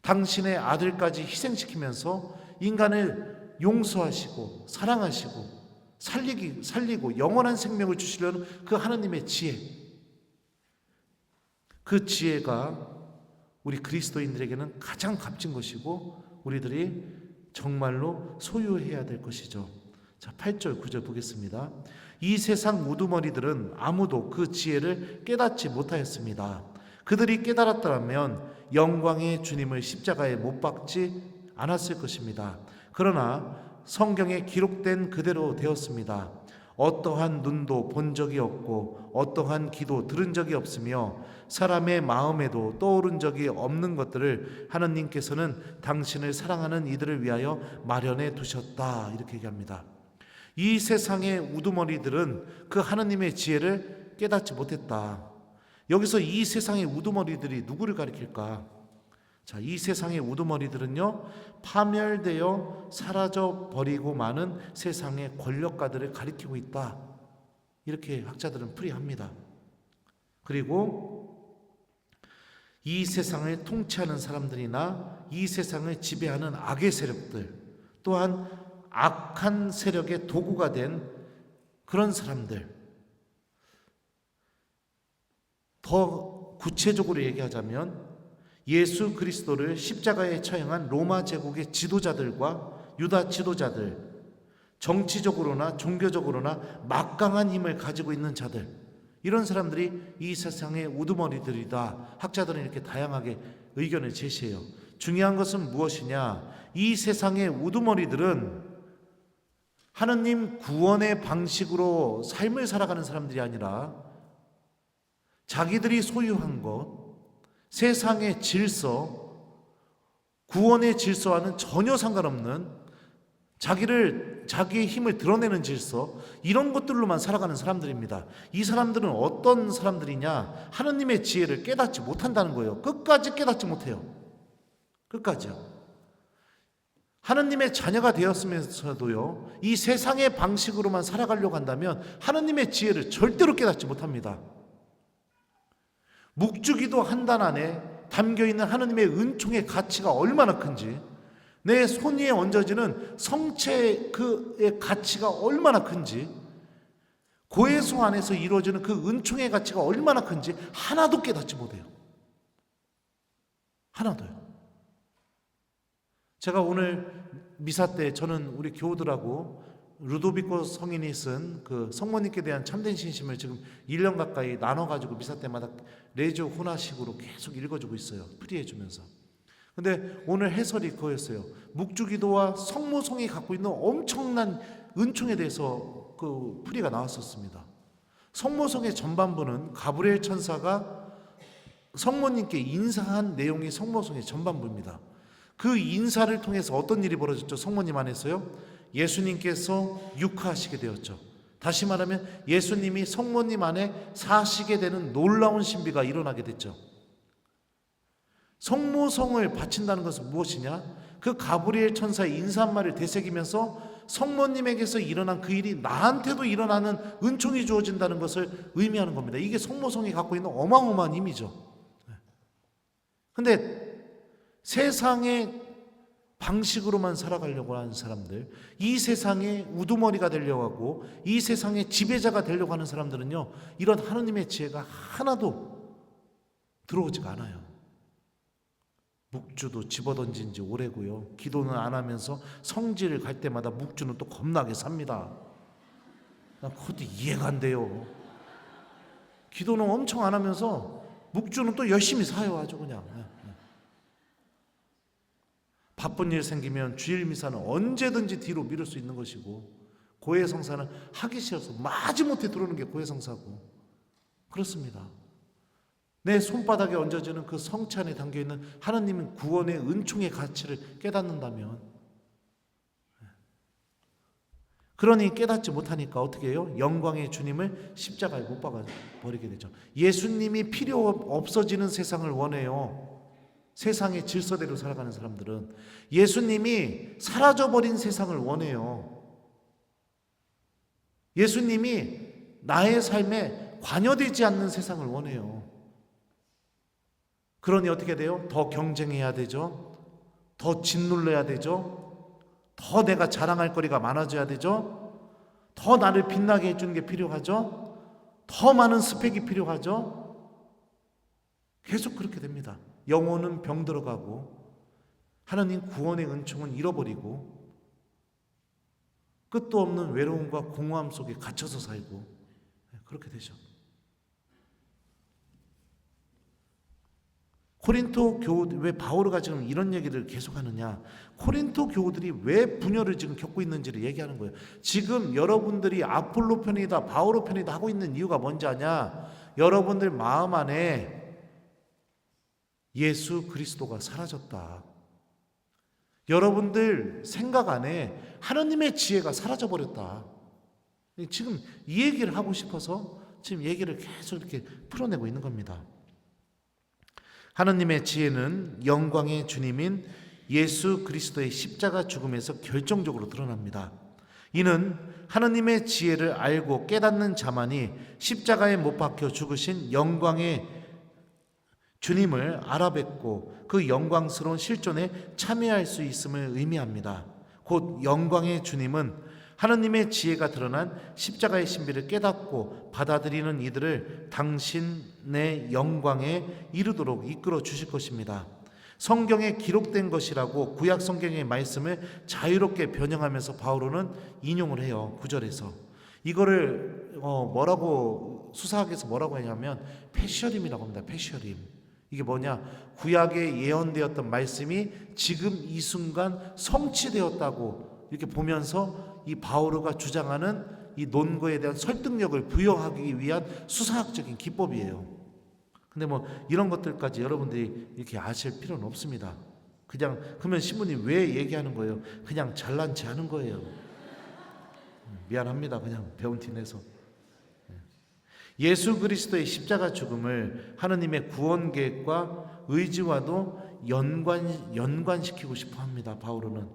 [SPEAKER 1] 당신의 아들까지 희생시키면서 인간을 용서하시고 사랑하시고 살리고 영원한 생명을 주시려는 그 하느님의 지혜, 그 지혜가 우리 그리스도인들에게는 가장 값진 것이고 우리들이 정말로 소유해야 될 것이죠. 자, 8절 9절 보겠습니다. 이 세상 우두머리들은 아무도 그 지혜를 깨닫지 못하였습니다. 그들이 깨달았더라면 영광의 주님을 십자가에 못 박지 않았을 것입니다. 그러나 성경에 기록된 그대로 되었습니다. 어떠한 눈도 본 적이 없고 어떠한 귀도 들은 적이 없으며 사람의 마음에도 떠오른 적이 없는 것들을 하느님께서는 당신을 사랑하는 이들을 위하여 마련해 두셨다. 이렇게 얘기합니다. 이 세상의 우두머리들은 그 하느님의 지혜를 깨닫지 못했다. 여기서 이 세상의 우두머리들이 누구를 가리킬까? 자, 이 세상의 우두머리들은요, 파멸되어 사라져 버리고 마는 세상의 권력가들을 가리키고 있다. 이렇게 학자들은 풀이합니다. 그리고 이 세상을 통치하는 사람들이나 이 세상을 지배하는 악의 세력들, 또한 악한 세력의 도구가 된 그런 사람들, 더 구체적으로 얘기하자면 예수 그리스도를 십자가에 처형한 로마 제국의 지도자들과 유다 지도자들, 정치적으로나 종교적으로나 막강한 힘을 가지고 있는 자들, 이런 사람들이 이 세상의 우두머리들이다. 학자들은 이렇게 다양하게 의견을 제시해요. 중요한 것은 무엇이냐? 이 세상의 우두머리들은 하느님 구원의 방식으로 삶을 살아가는 사람들이 아니라 자기들이 소유한 것, 세상의 질서, 구원의 질서와는 전혀 상관없는 자기의 힘을 드러내는 질서, 이런 것들로만 살아가는 사람들입니다. 이 사람들은 어떤 사람들이냐? 하느님의 지혜를 깨닫지 못한다는 거예요. 끝까지 깨닫지 못해요. 끝까지요. 하느님의 자녀가 되었으면서도요, 이 세상의 방식으로만 살아가려고 한다면 하느님의 지혜를 절대로 깨닫지 못합니다. 묵주기도 한 단 안에 담겨있는 하느님의 은총의 가치가 얼마나 큰지, 내 손 위에 얹어지는 성체의 가치가 얼마나 큰지, 고해소 안에서 이루어지는 그 은총의 가치가 얼마나 큰지 하나도 깨닫지 못해요. 하나도요. 제가 오늘 미사 때 저는 우리 교우들하고 루도비코 성인이 쓴 그 성모님께 대한 참된 신심을 지금 1년 가까이 나눠가지고 미사 때마다 레조 혼화식으로 계속 읽어주고 있어요. 풀이해주면서. 근데 오늘 해설이 그거였어요. 묵주기도와 성모성이 갖고 있는 엄청난 은총에 대해서 그 풀이가 나왔었습니다. 성모성의 전반부는 가브리엘 천사가 성모님께 인사한 내용이 성모성의 전반부입니다. 그 인사를 통해서 어떤 일이 벌어졌죠? 성모님 안에서요, 예수님께서 육화하시게 되었죠. 다시 말하면 예수님이 성모님 안에 사시게 되는 놀라운 신비가 일어나게 됐죠. 성모성을 바친다는 것은 무엇이냐? 그 가브리엘 천사의 인사 한 말을 되새기면서 성모님에게서 일어난 그 일이 나한테도 일어나는 은총이 주어진다는 것을 의미하는 겁니다. 이게 성모성이 갖고 있는 어마어마한 힘이죠. 근데 세상의 방식으로만 살아가려고 하는 사람들, 이 세상의 우두머리가 되려고 하고 이 세상의 지배자가 되려고 하는 사람들은요, 이런 하느님의 지혜가 하나도 들어오지가 않아요. 묵주도 집어던진 지 오래고요, 기도는 안 하면서 성지를 갈 때마다 묵주는 또 겁나게 삽니다. 난 그것도 이해가 안 돼요. 기도는 엄청 안 하면서 묵주는 또 열심히 사요. 아주 그냥. 바쁜 일 생기면 주일 미사는 언제든지 뒤로 미룰 수 있는 것이고, 고해성사는 하기 싫어서 마지못해 들어오는 게 고해성사고, 그렇습니다. 내 손바닥에 얹어지는 그 성체 안에 담겨있는 하나님의 구원의 은총의 가치를 깨닫는다면, 그러니 깨닫지 못하니까 어떻게 해요? 영광의 주님을 십자가에 못 박아 버리게 되죠. 예수님이 필요 없어지는 세상을 원해요. 세상의 질서대로 살아가는 사람들은 예수님이 사라져버린 세상을 원해요. 예수님이 나의 삶에 관여되지 않는 세상을 원해요. 그러니 어떻게 돼요? 더 경쟁해야 되죠. 더 짓눌러야 되죠. 더 내가 자랑할 거리가 많아져야 되죠. 더 나를 빛나게 해주는 게 필요하죠. 더 많은 스펙이 필요하죠. 계속 그렇게 됩니다. 영혼은 병들어가고 하나님 구원의 은총은 잃어버리고 끝도 없는 외로움과 공허함 속에 갇혀서 살고 그렇게 되죠. 코린토 교우들, 왜 바오르가 지금 이런 얘기를 계속하느냐? 코린토 교우들이 왜 분열을 지금 겪고 있는지를 얘기하는 거예요. 지금 여러분들이 아폴로 편이다, 바오로 편이다 하고 있는 이유가 뭔지 아냐? 여러분들 마음 안에 예수 그리스도가 사라졌다. 여러분들 생각 안에 하나님의 지혜가 사라져버렸다. 지금 이 얘기를 하고 싶어서 지금 얘기를 계속 이렇게 풀어내고 있는 겁니다. 하나님의 지혜는 영광의 주님인 예수 그리스도의 십자가 죽음에서 결정적으로 드러납니다. 이는 하나님의 지혜를 알고 깨닫는 자만이 십자가에 못 박혀 죽으신 영광의 주님을 알아뵙고 그 영광스러운 실존에 참여할 수 있음을 의미합니다. 곧 영광의 주님은 하나님의 지혜가 드러난 십자가의 신비를 깨닫고 받아들이는 이들을 당신의 영광에 이르도록 이끌어 주실 것입니다. 성경에 기록된 것이라고 구약 성경의 말씀을 자유롭게 변형하면서 바오로는 인용을 해요. 9절에서 이거를 뭐라고 수사학에서 뭐라고 하냐면 패셔림이라고 합니다. 패셔림. 이게 뭐냐? 구약에 예언되었던 말씀이 지금 이 순간 성취되었다고 이렇게 보면서 이 바오르가 주장하는 이 논거에 대한 설득력을 부여하기 위한 수사학적인 기법이에요. 근데 뭐 이런 것들까지 여러분들이 이렇게 아실 필요는 없습니다. 그냥 그러면 신부님 왜 얘기하는 거예요? 그냥 잘난 체 하는 거예요. 미안합니다. 그냥 배운 티 내서. 예수 그리스도의 십자가 죽음을 하느님의 구원 계획과 의지와도 연관시키고 싶어 합니다. 바오르는.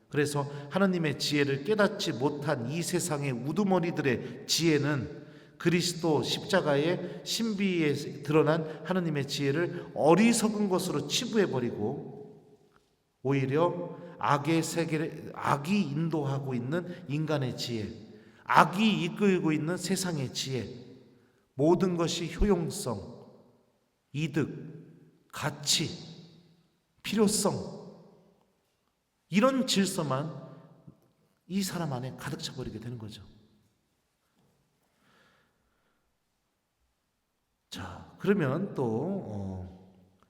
[SPEAKER 1] 그래서 하느님의 지혜를 깨닫지 못한 이 세상의 우두머리들의 지혜는 그리스도 십자가의 신비에 드러난 하느님의 지혜를 어리석은 것으로 치부해버리고 오히려 악의 세계를 악이 인도하고 있는 인간의 지혜, 악이 이끌고 있는 세상의 지혜, 모든 것이 효용성, 이득, 가치, 필요성, 이런 질서만 이 사람 안에 가득 차버리게 되는 거죠. 자, 그러면 또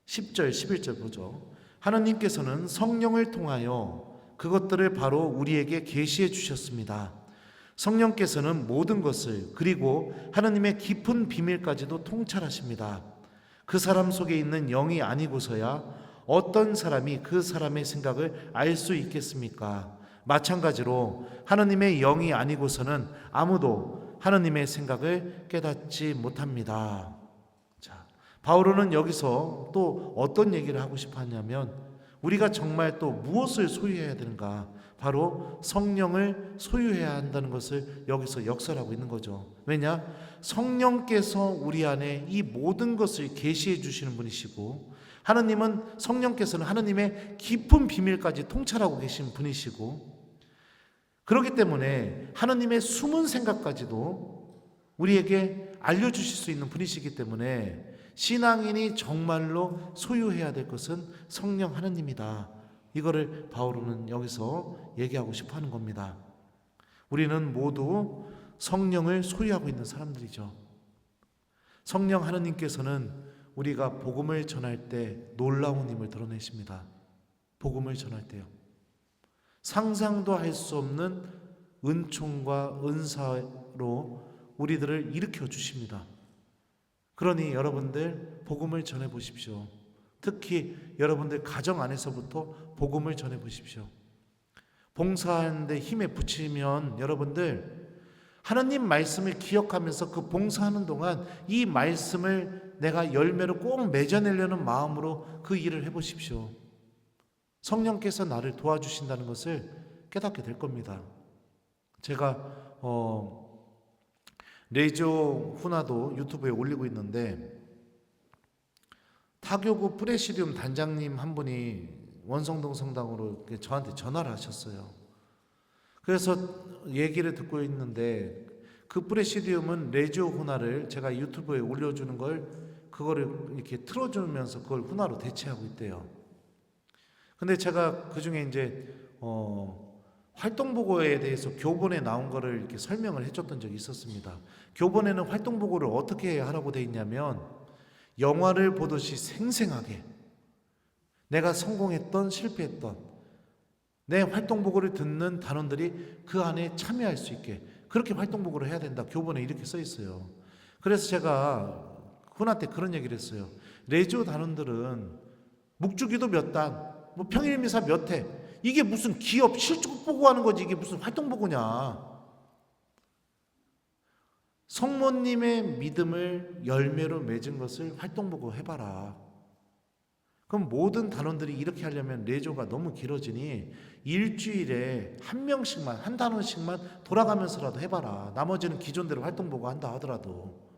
[SPEAKER 1] 10절, 11절 보죠. 하나님께서는 성령을 통하여 그것들을 바로 우리에게 계시해 주셨습니다. 성령께서는 모든 것을, 그리고 하나님의 깊은 비밀까지도 통찰하십니다. 그 사람 속에 있는 영이 아니고서야 어떤 사람이 그 사람의 생각을 알 수 있겠습니까? 마찬가지로 하나님의 영이 아니고서는 아무도 하나님의 생각을 깨닫지 못합니다. 자, 바오로는 여기서 또 어떤 얘기를 하고 싶어 하냐면 우리가 정말 또 무엇을 소유해야 되는가? 바로 성령을 소유해야 한다는 것을 여기서 역설하고 있는 거죠. 왜냐? 성령께서 우리 안에 이 모든 것을 계시해 주시는 분이시고, 하나님은 성령께서는 하나님의 깊은 비밀까지 통찰하고 계신 분이시고, 그렇기 때문에 하나님의 숨은 생각까지도 우리에게 알려주실 수 있는 분이시기 때문에 신앙인이 정말로 소유해야 될 것은 성령 하나님이다. 이거를 바오로는 여기서 얘기하고 싶어 하는 겁니다. 우리는 모두 성령을 소유하고 있는 사람들이죠. 성령 하나님께서는 우리가 복음을 전할 때 놀라운 힘을 드러내십니다. 복음을 전할 때요. 상상도 할 수 없는 은총과 은사로 우리들을 일으켜 주십니다. 그러니 여러분들 복음을 전해 보십시오. 특히 여러분들 가정 안에서부터 복음을 전해 보십시오. 봉사하는데 힘에 붙이면 여러분들 하나님 말씀을 기억하면서 그 봉사하는 동안 이 말씀을 내가 열매로 꼭 맺어내려는 마음으로 그 일을 해보십시오. 성령께서 나를 도와주신다는 것을 깨닫게 될 겁니다. 제가 레이저 훈화도 유튜브에 올리고 있는데 타교구 프레시디움 단장님 한 분이 원성동 성당으로 저한테 전화를 하셨어요. 그래서 얘기를 듣고 있는데 그 프레시디움은 레지오 훈화를 제가 유튜브에 올려주는 그거를 이렇게 틀어주면서 그걸 훈화로 대체하고 있대요. 근데 제가 그 중에 이제 활동보고에 대해서 교본에 나온 거를 이렇게 설명을 해줬던 적이 있었습니다. 교본에는 활동보고를 어떻게 하라고 돼 있냐면 영화를 보듯이 생생하게 내가 성공했던 실패했던 내 활동보고를 듣는 단원들이 그 안에 참여할 수 있게 그렇게 활동보고를 해야 된다. 교본에 이렇게 써 있어요. 그래서 제가 훈화 때 그런 얘기를 했어요. 레지오 단원들은 묵주기도 몇 단, 뭐 평일미사 몇 회, 이게 무슨 기업 실적 보고하는 거지 이게 무슨 활동보고냐. 성모님의 믿음을 열매로 맺은 것을 활동보고 해봐라. 그럼 모든 단원들이 이렇게 하려면 레조가 너무 길어지니 일주일에 한 명씩만, 한 단원씩만 돌아가면서라도 해봐라. 나머지는 기존대로 활동보고 한다 하더라도.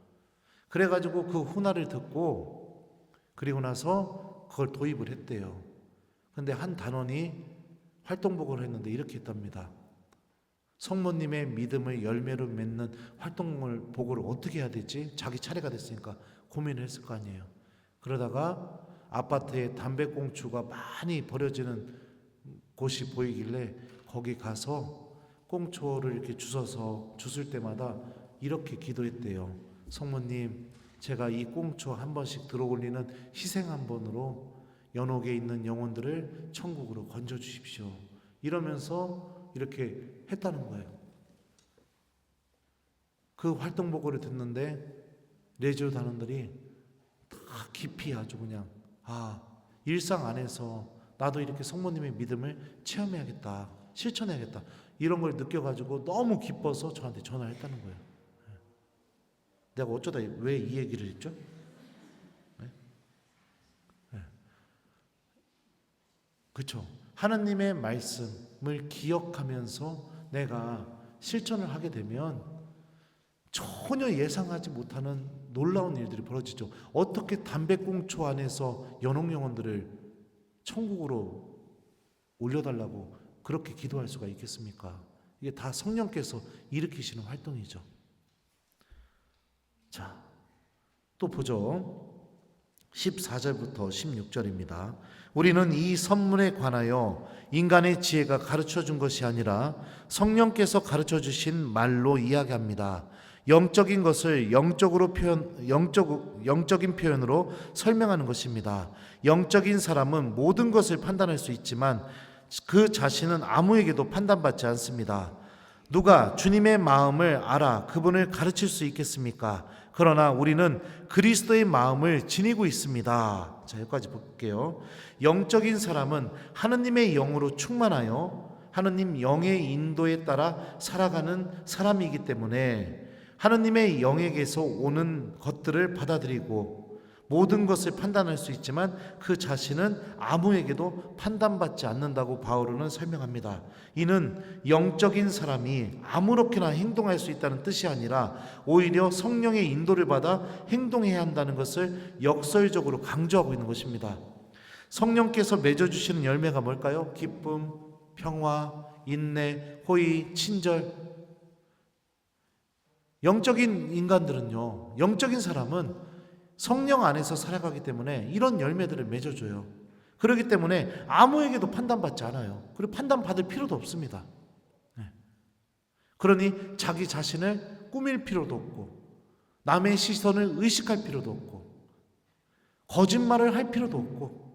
[SPEAKER 1] 그래가지고 그 훈화를 듣고 그리고 나서 그걸 도입을 했대요. 근데 한 단원이 활동보고를 했는데 이렇게 했답니다. 성모님의 믿음을 열매로 맺는 활동을 보고를 어떻게 해야 되지? 자기 차례가 됐으니까 고민을 했을 거 아니에요. 그러다가 아파트에 담배꽁초가 많이 버려지는 곳이 보이길래 거기 가서 꽁초를 이렇게 주워서 주술 때마다 이렇게 기도했대요. 성모님, 제가 이 꽁초 한 번씩 들어올리는 희생 한 번으로 연옥에 있는 영혼들을 천국으로 건져 주십시오. 이러면서 이렇게 했다는 거예요. 그 활동 보고를 듣는데 레지오 단원들이 다 깊이 아주 그냥 일상 안에서 나도 이렇게 성모님의 믿음을 체험해야겠다, 실천해야겠다, 이런 걸 느껴가지고 너무 기뻐서 저한테 전화를 했다는 거예요. 내가 어쩌다 왜 이 얘기를 했죠? 그렇죠. 하나님의 말씀을 기억하면서 내가 실천을 하게 되면 전혀 예상하지 못하는 놀라운 일들이 벌어지죠. 어떻게 담배꽁초 안에서 연옥 영혼들을 천국으로 올려달라고 그렇게 기도할 수가 있겠습니까? 이게 다 성령께서 일으키시는 활동이죠. 자, 또 보죠. 14절부터 16절입니다. 우리는 이 선문에 관하여 인간의 지혜가 가르쳐 준 것이 아니라 성령께서 가르쳐 주신 말로 이야기합니다. 영적인 것을 영적인 표현으로 설명하는 것입니다. 영적인 사람은 모든 것을 판단할 수 있지만 그 자신은 아무에게도 판단받지 않습니다. 누가 주님의 마음을 알아 그분을 가르칠 수 있겠습니까? 그러나 우리는 그리스도의 마음을 지니고 있습니다. 자, 여기까지 볼게요. 영적인 사람은 하느님의 영으로 충만하여 하느님 영의 인도에 따라 살아가는 사람이기 때문에 하느님의 영에게서 오는 것들을 받아들이고 모든 것을 판단할 수 있지만 그 자신은 아무에게도 판단받지 않는다고 바울은 설명합니다. 이는 영적인 사람이 아무렇게나 행동할 수 있다는 뜻이 아니라 오히려 성령의 인도를 받아 행동해야 한다는 것을 역설적으로 강조하고 있는 것입니다. 성령께서 맺어주시는 열매가 뭘까요? 기쁨, 평화, 인내, 호의, 친절. 영적인 인간들은요, 영적인 사람은 성령 안에서 살아가기 때문에 이런 열매들을 맺어줘요. 그렇기 때문에 아무에게도 판단받지 않아요. 그리고 판단받을 필요도 없습니다. 그러니 자기 자신을 꾸밀 필요도 없고 남의 시선을 의식할 필요도 없고 거짓말을 할 필요도 없고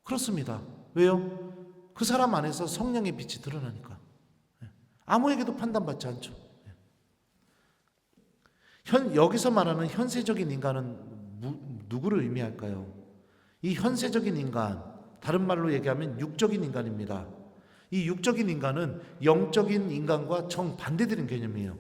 [SPEAKER 1] 그렇습니다. 왜요? 그 사람 안에서 성령의 빛이 드러나니까. 아무에게도 판단받지 않죠. 여기서 말하는 현세적인 인간은 누구를 의미할까요? 이 현세적인 인간, 다른 말로 얘기하면 육적인 인간입니다. 이 육적인 인간은 영적인 인간과 정반대되는 개념이에요.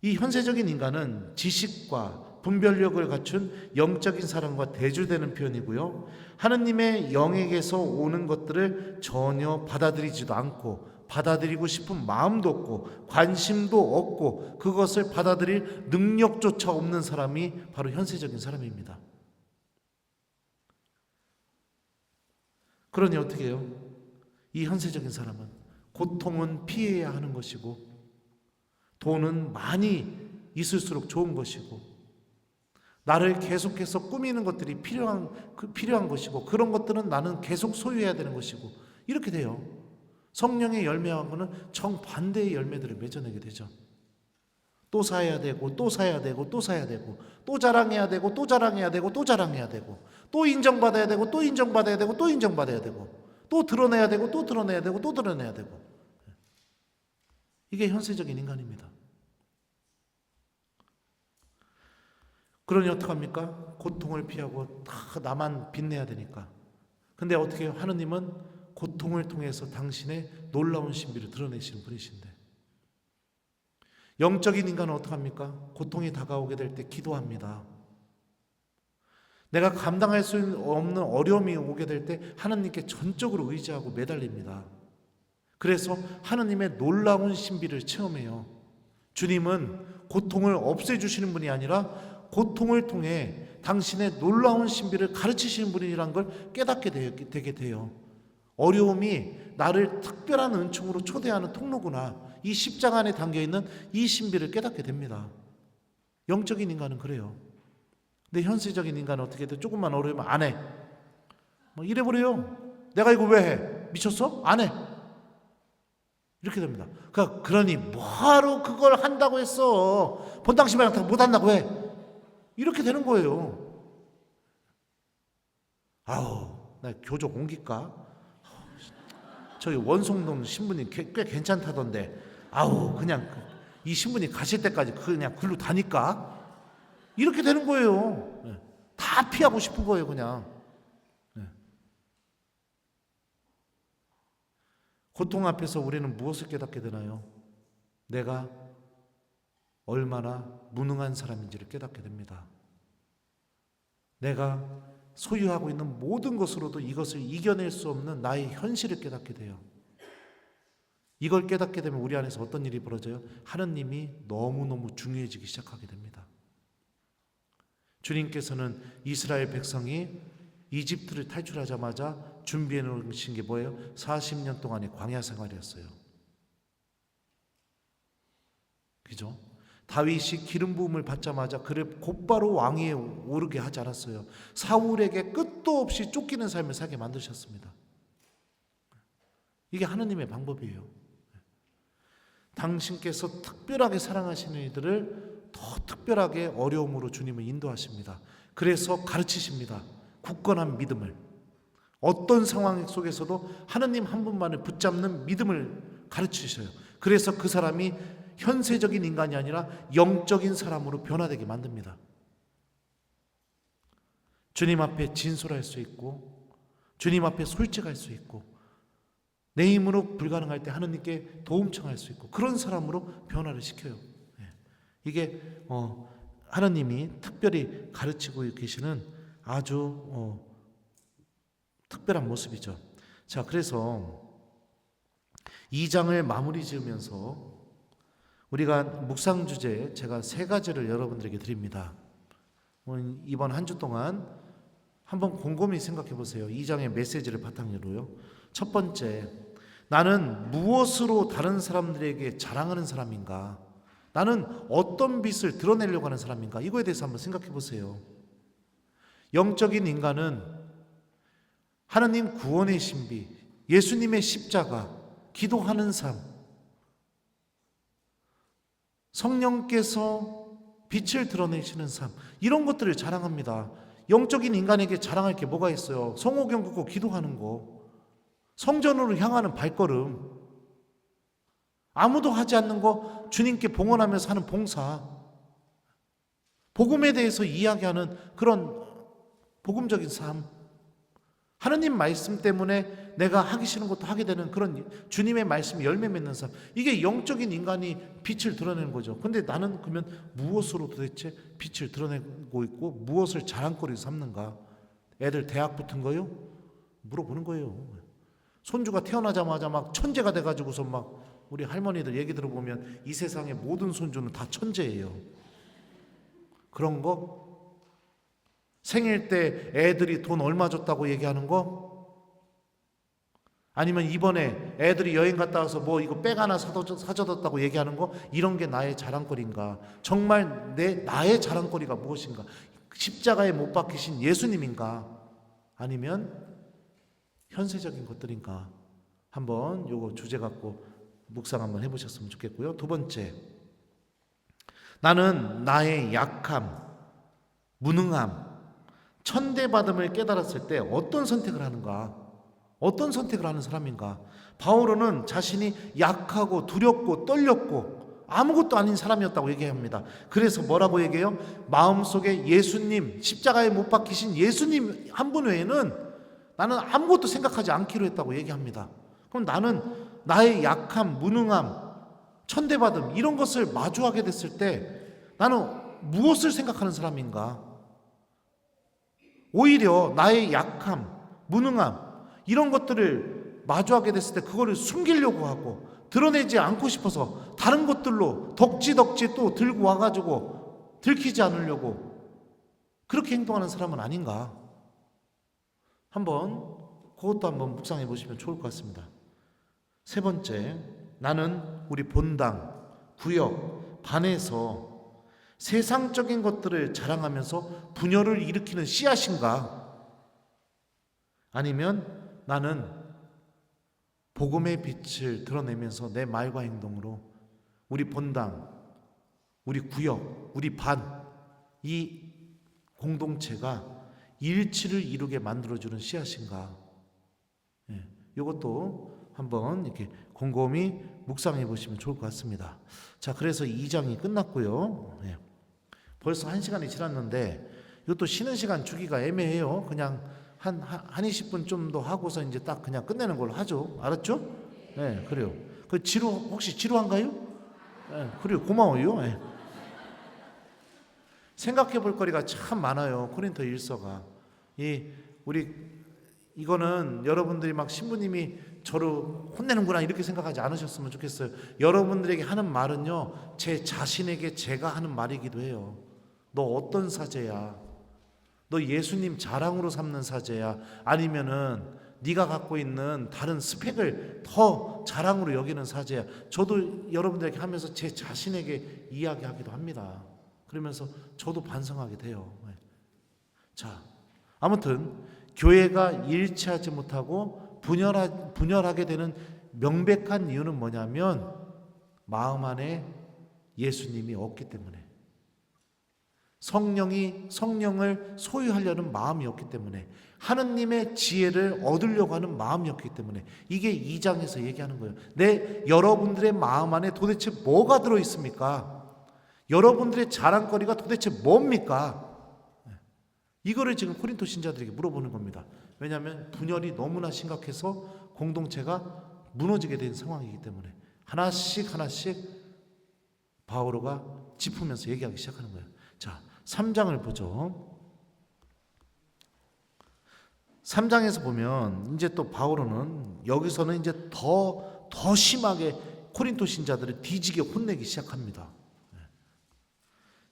[SPEAKER 1] 이 현세적인 인간은 지식과 분별력을 갖춘 영적인 사람과 대조되는 표현이고요. 하느님의 영에게서 오는 것들을 전혀 받아들이지도 않고 받아들이고 싶은 마음도 없고 관심도 없고 그것을 받아들일 능력조차 없는 사람이 바로 현세적인 사람입니다. 그러니 어떻게 해요? 이 현세적인 사람은 고통은 피해야 하는 것이고 돈은 많이 있을수록 좋은 것이고 나를 계속해서 꾸미는 것들이 필요한 것이고 그런 것들은 나는 계속 소유해야 되는 것이고 이렇게 돼요. 성령의 열매하고는 정반대의 열매들을 맺어내게 되죠. 또 사야 되고 또 사야 되고 또 사야 되고 또 자랑해야 되고 또 자랑해야 되고 또 자랑해야 되고 또 인정받아야 되고 또 인정받아야 되고 또 인정받아야 되고 또 드러내야 되고 또 드러내야 되고 또 드러내야 되고 이게 현세적인 인간입니다. 그러니 어떡합니까? 고통을 피하고 다 나만 빛내야 되니까. 근데 어떻게 해요? 하느님은 고통을 통해서 당신의 놀라운 신비를 드러내시는 분이신데 영적인 인간은 어떡합니까? 고통이 다가오게 될 때 기도합니다. 내가 감당할 수 없는 어려움이 오게 될 때 하나님께 전적으로 의지하고 매달립니다. 그래서 하나님의 놀라운 신비를 체험해요. 주님은 고통을 없애주시는 분이 아니라 고통을 통해 당신의 놀라운 신비를 가르치시는 분이라는 걸 깨닫게 되게 돼요. 어려움이 나를 특별한 은총으로 초대하는 통로구나. 이 십자가 안에 담겨있는 이 신비를 깨닫게 됩니다. 영적인 인간은 그래요. 근데 현세적인 인간은 어떻게 돼? 조금만 어려우면 안 해. 뭐 이래버려요. 내가 이거 왜 해? 미쳤어? 안 해. 이렇게 됩니다. 그러니 뭐하러 그걸 한다고 했어? 본당시만 못한다고 해. 이렇게 되는 거예요. 아우, 나 교적 옮길까? 저기 원송동 신부님 꽤 괜찮다던데, 아우 그냥 이 신부님 가실 때까지 그냥 글로 다니까, 이렇게 되는 거예요. 예. 다 피하고 싶은 거예요, 그냥. 예. 고통 앞에서 우리는 무엇을 깨닫게 되나요? 내가 얼마나 무능한 사람인지를 깨닫게 됩니다. 내가 소유하고 있는 모든 것으로도 이것을 이겨낼 수 없는 나의 현실을 깨닫게 돼요. 이걸 깨닫게 되면 우리 안에서 어떤 일이 벌어져요? 하느님이 너무너무 중요해지기 시작하게 됩니다. 주님께서는 이스라엘 백성이 이집트를 탈출하자마자 준비해 놓으신 게 뭐예요? 40년 동안의 광야 생활이었어요. 그죠? 다윗이 기름 부음을 받자마자 그를 곧바로 왕위에 오르게 하지 않았어요. 사울에게 끝도 없이 쫓기는 삶을 살게 만드셨습니다. 이게 하느님의 방법이에요. 당신께서 특별하게 사랑하시는 이들을 더 특별하게 어려움으로 주님은 인도하십니다. 그래서 가르치십니다. 굳건한 믿음을. 어떤 상황 속에서도 하느님 한 분만을 붙잡는 믿음을 가르치셔요. 그래서 그 사람이 현세적인 인간이 아니라 영적인 사람으로 변화되게 만듭니다. 주님 앞에 진솔할 수 있고, 주님 앞에 솔직할 수 있고, 내 힘으로 불가능할 때 하느님께 도움 청할 수 있고, 그런 사람으로 변화를 시켜요. 이게 하느님이 특별히 가르치고 계시는 아주 특별한 모습이죠. 자, 그래서 2장을 마무리 지으면서 우리가 묵상 주제 제가 3가지를 여러분들에게 드립니다. 이번 한 주 동안 한번 곰곰이 생각해 보세요. 2장의 메시지를 바탕으로요. 첫 번째, 나는 무엇으로 다른 사람들에게 자랑하는 사람인가? 나는 어떤 빛을 드러내려고 하는 사람인가? 이거에 대해서 한번 생각해 보세요. 영적인 인간은 하나님 구원의 신비, 예수님의 십자가, 기도하는 삶, 성령께서 빛을 드러내시는 삶, 이런 것들을 자랑합니다. 영적인 인간에게 자랑할 게 뭐가 있어요? 성호경 긋고 기도하는 거, 성전으로 향하는 발걸음, 아무도 하지 않는 거 주님께 봉헌하면서 하는 봉사, 복음에 대해서 이야기하는 그런 복음적인 삶, 하느님 말씀 때문에 내가 하기 싫은 것도 하게 되는 그런 주님의 말씀 열매 맺는 삶, 이게 영적인 인간이 빛을 드러내는 거죠. 근데 나는 그러면 무엇으로 도대체 빛을 드러내고 있고 무엇을 자랑거리로 삼는가? 애들 대학 붙은 거요? 물어보는 거예요. 손주가 태어나자마자 막 천재가 돼가지고서 막, 우리 할머니들 얘기 들어보면 이 세상의 모든 손주는 다 천재예요. 그런 거? 생일 때 애들이 돈 얼마 줬다고 얘기하는 거? 아니면 이번에 애들이 여행 갔다 와서 뭐 이거 백 하나 사줘뒀다고 얘기하는 거? 이런 게 나의 자랑거리인가? 정말 나의 자랑거리가 무엇인가? 십자가에 못 박히신 예수님인가? 아니면 현세적인 것들인가? 한번 요거 주제 갖고 묵상 한번 해보셨으면 좋겠고요. 두 번째, 나는 나의 약함, 무능함, 천대받음을 깨달았을 때 어떤 선택을 하는가? 어떤 선택을 하는 사람인가? 바오로는 자신이 약하고 두렵고 떨렸고 아무것도 아닌 사람이었다고 얘기합니다. 그래서 뭐라고 얘기해요? 마음속에 예수님, 십자가에 못 박히신 예수님 한 분 외에는 나는 아무것도 생각하지 않기로 했다고 얘기합니다. 그럼 나는 나의 약함, 무능함, 천대받음, 이런 것을 마주하게 됐을 때 나는 무엇을 생각하는 사람인가? 오히려 나의 약함, 무능함, 이런 것들을 마주하게 됐을 때 그거를 숨기려고 하고 드러내지 않고 싶어서 다른 것들로 덕지 또 들고 와가지고 들키지 않으려고 그렇게 행동하는 사람은 아닌가? 한번 그것도 한번 묵상해 보시면 좋을 것 같습니다. 세 번째, 나는 우리 본당, 구역, 반에서 세상적인 것들을 자랑하면서 분열을 일으키는 씨앗인가? 아니면 나는 복음의 빛을 드러내면서 내 말과 행동으로 우리 본당, 우리 구역, 우리 반, 이 공동체가 일치를 이루게 만들어주는 씨앗인가? 이것도 한번 이렇게 곰곰이 묵상해 보시면 좋을 것 같습니다. 자, 그래서 2장이 끝났고요. 예. 벌써 1시간이 지났는데 이것도 쉬는 시간 주기가 애매해요. 그냥 한 20분 좀 더 하고서 이제 딱 그냥 끝내는 걸로 하죠. 알았죠? 네, 그래요. 그 혹시 지루한가요? 네, 그래요. 고마워요. 네. 생각해 볼 거리가 참 많아요. 코린토 일서가. 이거는 여러분들이 막 신부님이 저를 혼내는구나 이렇게 생각하지 않으셨으면 좋겠어요. 여러분들에게 하는 말은요, 제 자신에게 제가 하는 말이기도 해요. 너 어떤 사제야? 너 예수님 자랑으로 삼는 사제야? 아니면은 네가 갖고 있는 다른 스펙을 더 자랑으로 여기는 사제야? 저도 여러분들에게 하면서 제 자신에게 이야기하기도 합니다. 그러면서 저도 반성하게 돼요. 자, 아무튼 교회가 일치하지 못하고 분열하게 되는 명백한 이유는 뭐냐면 마음 안에 예수님이 없기 때문에, 성령을 소유하려는 마음이 없기 때문에, 하느님의 지혜를 얻으려고 하는 마음이 없기 때문에, 이게 2장에서 얘기하는 거예요. 여러분들의 마음 안에 도대체 뭐가 들어있습니까? 여러분들의 자랑거리가 도대체 뭡니까? 이거를 지금 코린토 신자들에게 물어보는 겁니다. 왜냐하면 분열이 너무나 심각해서 공동체가 무너지게 된 상황이기 때문에 하나씩 바오로가 짚으면서 얘기하기 시작하는 거예요. 자, 3장을 보죠. 3장에서 보면 이제 또 바오로는 여기서는 이제 더 심하게 코린토 신자들을 뒤지게 혼내기 시작합니다.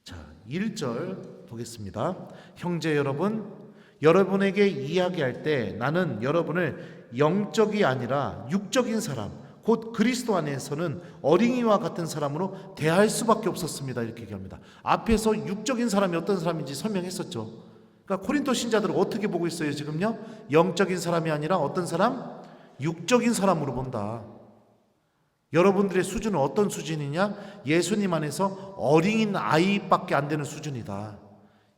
[SPEAKER 1] 자, 1절 보겠습니다. 형제 여러분, 여러분에게 이야기할 때 나는 여러분을 영적이 아니라 육적인 사람, 곧 그리스도 안에서는 어린이와 같은 사람으로 대할 수밖에 없었습니다. 이렇게 얘기합니다. 앞에서 육적인 사람이 어떤 사람인지 설명했었죠. 그러니까 코린토 신자들을 어떻게 보고 있어요 지금요? 영적인 사람이 아니라 어떤 사람? 육적인 사람으로 본다. 여러분들의 수준은 어떤 수준이냐? 예수님 안에서 어린 아이밖에 안 되는 수준이다.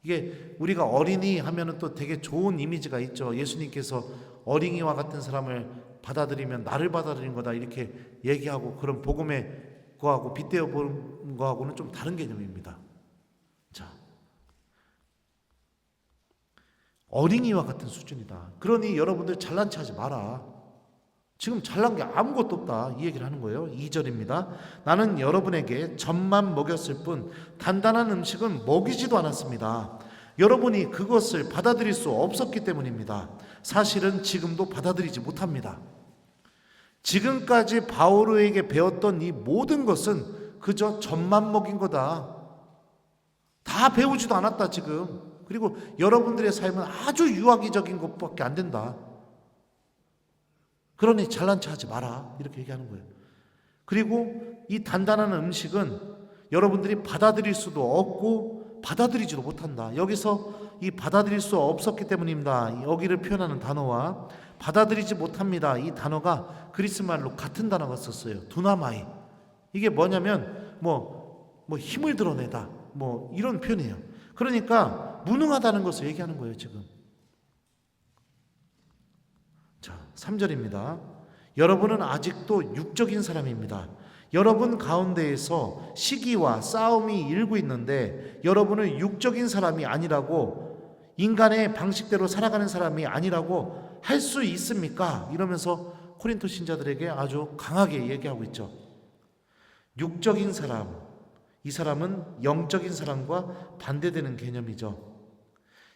[SPEAKER 1] 이게 우리가 어린이 하면은 또 되게 좋은 이미지가 있죠. 예수님께서 어린이와 같은 사람을 받아들이면 나를 받아들인 거다 이렇게 얘기하고, 그런 복음의 거하고 빗대어 보는 거하고는 좀 다른 개념입니다. 자, 어린이와 같은 수준이다. 그러니 여러분들 잘난 체 하지 마라. 지금 잘난 게 아무것도 없다 이 얘기를 하는 거예요. 2절입니다. 나는 여러분에게 젖만 먹였을 뿐 단단한 음식은 먹이지도 않았습니다. 여러분이 그것을 받아들일 수 없었기 때문입니다. 사실은 지금도 받아들이지 못합니다. 지금까지 바오로에게 배웠던 이 모든 것은 그저 젖만 먹인 거다. 다 배우지도 않았다 지금. 그리고 여러분들의 삶은 아주 유아기적인 것밖에 안 된다. 그러니 잘난 체 하지 마라 이렇게 얘기하는 거예요. 그리고 이 단단한 음식은 여러분들이 받아들일 수도 없고 받아들이지도 못한다. 여기서 이 받아들일 수 없었기 때문입니다. 여기를 표현하는 단어와 받아들이지 못합니다. 이 단어가 그리스 말로 같은 단어가 썼어요. 두나마이. 이게 뭐냐면 뭐 힘을 드러내다 뭐 이런 표현이에요. 그러니까 무능하다는 것을 얘기하는 거예요 지금. 자, 3절입니다. 여러분은 아직도 육적인 사람입니다. 여러분 가운데에서 시기와 싸움이 일고 있는데 여러분은 육적인 사람이 아니라고, 인간의 방식대로 살아가는 사람이 아니라고 할 수 있습니까? 이러면서 코린토 신자들에게 아주 강하게 얘기하고 있죠. 육적인 사람, 이 사람은 영적인 사람과 반대되는 개념이죠.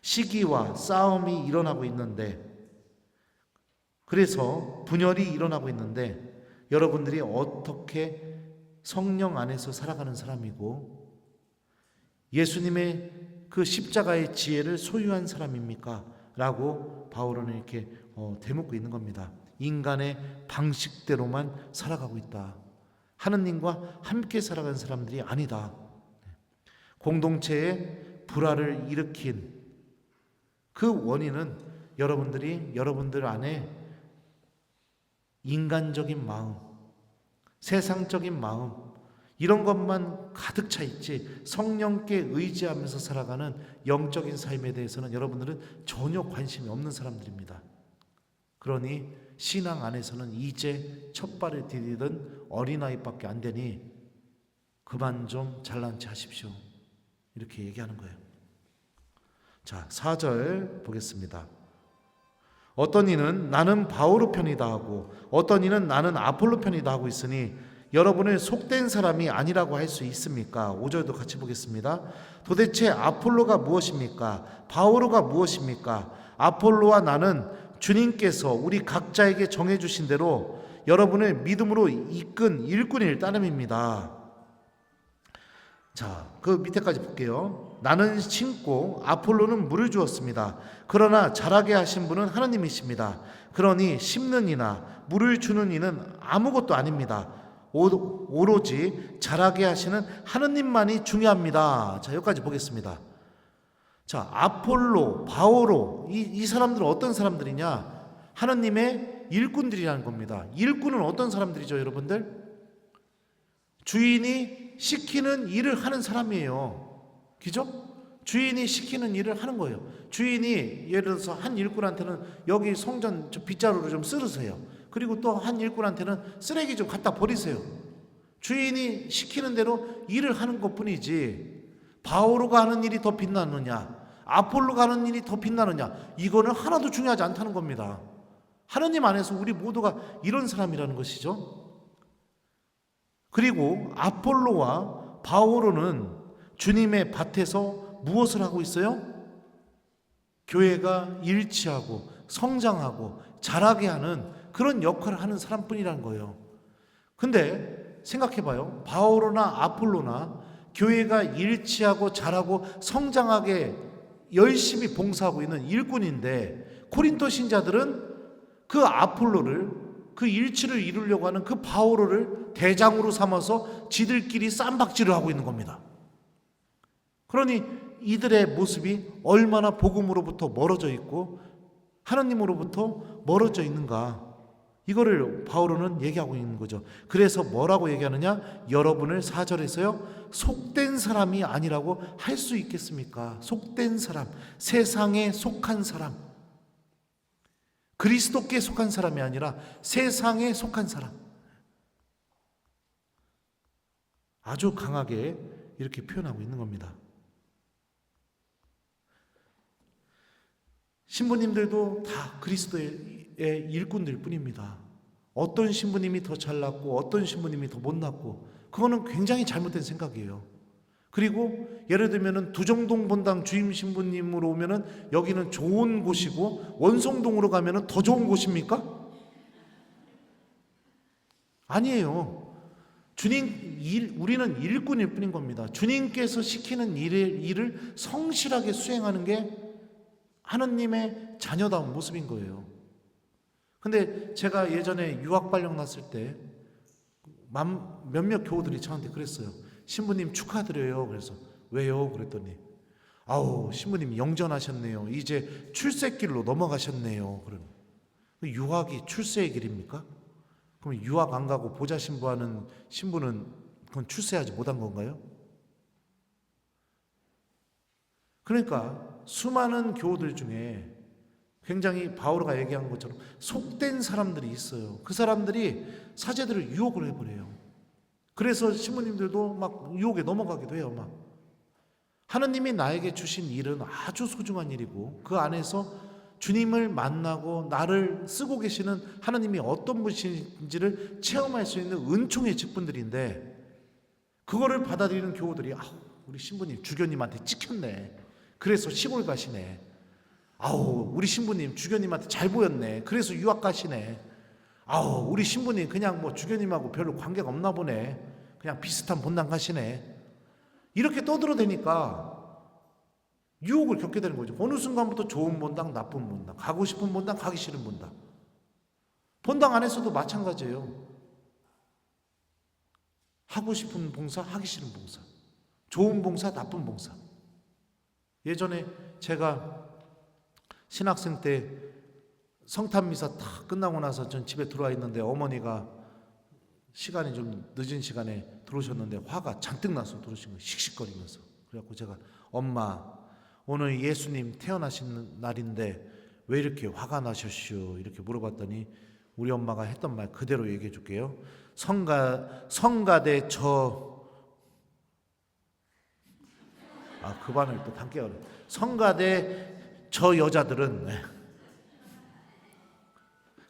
[SPEAKER 1] 시기와 싸움이 일어나고 있는데, 그래서 분열이 일어나고 있는데 여러분들이 어떻게 성령 안에서 살아가는 사람이고 예수님의 그 십자가의 지혜를 소유한 사람입니까? 라고 바울은 이렇게 되묻고 있는 겁니다. 인간의 방식대로만 살아가고 있다. 하느님과 함께 살아가는 사람들이 아니다. 공동체에 불화를 일으킨 그 원인은 여러분들 안에 인간적인 마음, 세상적인 마음, 이런 것만 가득 차 있지 성령께 의지하면서 살아가는 영적인 삶에 대해서는 여러분들은 전혀 관심이 없는 사람들입니다. 그러니 신앙 안에서는 이제 첫 발을 디디던 어린아이밖에 안 되니 그만 좀 잘난 체 하십시오. 이렇게 얘기하는 거예요. 자, 4절 보겠습니다. 어떤 이는 나는 바오로 편이다 하고 어떤 이는 나는 아폴로 편이다 하고 있으니 여러분을 속된 사람이 아니라고 할 수 있습니까? 5절도 같이 보겠습니다. 도대체 아폴로가 무엇입니까? 바오로가 무엇입니까? 아폴로와 나는 주님께서 우리 각자에게 정해주신 대로 여러분을 믿음으로 이끈 일꾼일 따름입니다. 자, 그 밑에까지 볼게요. 나는 심고 아폴로는 물을 주었습니다. 그러나 자라게 하신 분은 하나님이십니다. 그러니 심는 이나 물을 주는 이는 아무것도 아닙니다. 오로지 자라게 하시는 하느님만이 중요합니다. 자, 여기까지 보겠습니다. 자, 아폴로, 바오로 이 사람들은 어떤 사람들이냐? 하느님의 일꾼들이라는 겁니다. 일꾼은 어떤 사람들이죠, 여러분들? 주인이 시키는 일을 하는 사람이에요. 그죠? 주인이 시키는 일을 하는 거예요. 주인이 예를 들어서 한 일꾼한테는 여기 성전 빗자루를 좀 쓸으세요. 그리고 또 한 일꾼한테는 쓰레기 좀 갖다 버리세요. 주인이 시키는 대로 일을 하는 것뿐이지 바오로가 하는 일이 더 빛나느냐 아폴로가 하는 일이 더 빛나느냐 이거는 하나도 중요하지 않다는 겁니다. 하느님 안에서 우리 모두가 이런 사람이라는 것이죠. 그리고 아폴로와 바오로는 주님의 밭에서 무엇을 하고 있어요? 교회가 일치하고 성장하고 자라게 하는 그런 역할을 하는 사람뿐이라는 거예요. 근데 생각해봐요. 바오로나 아폴로나 교회가 일치하고 자라고 성장하게 열심히 봉사하고 있는 일꾼인데 고린도 신자들은 그 아폴로를 그 일치를 이루려고 하는 그 바오로를 대장으로 삼아서 지들끼리 쌈박질을 하고 있는 겁니다. 그러니 이들의 모습이 얼마나 복음으로부터 멀어져 있고 하나님으로부터 멀어져 있는가 이거를 바오로는 얘기하고 있는 거죠. 그래서 뭐라고 얘기하느냐? 여러분을 4절에서요 속된 사람이 아니라고 할 수 있겠습니까? 속된 사람, 세상에 속한 사람, 그리스도께 속한 사람이 아니라 세상에 속한 사람. 아주 강하게 이렇게 표현하고 있는 겁니다. 신부님들도 다 그리스도의 일꾼들 뿐입니다. 어떤 신부님이 더 잘났고 어떤 신부님이 더 못났고 그거는 굉장히 잘못된 생각이에요. 그리고 예를 들면 두정동 본당 주임 신부님으로 오면은 여기는 좋은 곳이고 원성동으로 가면은 더 좋은 곳입니까? 아니에요. 우리는 일꾼일 뿐인 겁니다. 주님께서 시키는 일을 성실하게 수행하는 게 하느님의 자녀다운 모습인 거예요. 근데 제가 예전에 유학 발령 났을 때 몇몇 교우들이 저한테 그랬어요. 신부님 축하드려요. 그래서 왜요? 그랬더니 아우 신부님 영전하셨네요. 이제 출세길로 넘어가셨네요. 그러면 유학이 출세의 길입니까? 그럼 유학 안 가고 보좌 신부하는 신부는 그건 출세하지 못한 건가요? 그러니까 수많은 교우들 중에 굉장히 바오로가 얘기한 것처럼 속된 사람들이 있어요. 그 사람들이 사제들을 유혹을 해버려요. 그래서 신부님들도 막 유혹에 넘어가기도 해요. 막 하느님이 나에게 주신 일은 아주 소중한 일이고 그 안에서 주님을 만나고 나를 쓰고 계시는 하느님이 어떤 분이신지를 체험할 수 있는 은총의 직분들인데 그거를 받아들이는 교우들이 우리 신부님 주교님한테 찍혔네. 그래서 시골 가시네. 우리 신부님 주교님한테 잘 보였네. 그래서 유학 가시네. 우리 신부님 그냥 뭐 주교님하고 별로 관계가 없나 보네. 그냥 비슷한 본당 가시네. 이렇게 떠들어대니까 유혹을 겪게 되는 거죠. 어느 순간부터 좋은 본당, 나쁜 본당, 가고 싶은 본당, 가기 싫은 본당. 본당 안에서도 마찬가지예요. 하고 싶은 봉사, 하기 싫은 봉사. 좋은 봉사, 나쁜 봉사. 예전에 제가 신학생 때 성탄미사 다 끝나고 나서 전 집에 들어와 있는데 어머니가 시간이 좀 늦은 시간에 들어오셨는데 화가 잔뜩 나서 들어오신 거예요. 씩씩거리면서. 그래갖고 제가 엄마 오늘 예수님 태어나신 날인데 왜 이렇게 화가 나셨슈? 이렇게 물어봤더니 우리 엄마가 했던 말 그대로 얘기해 줄게요. 성가대 그 반을 또 담기 어려워. 성가대 저 여자들은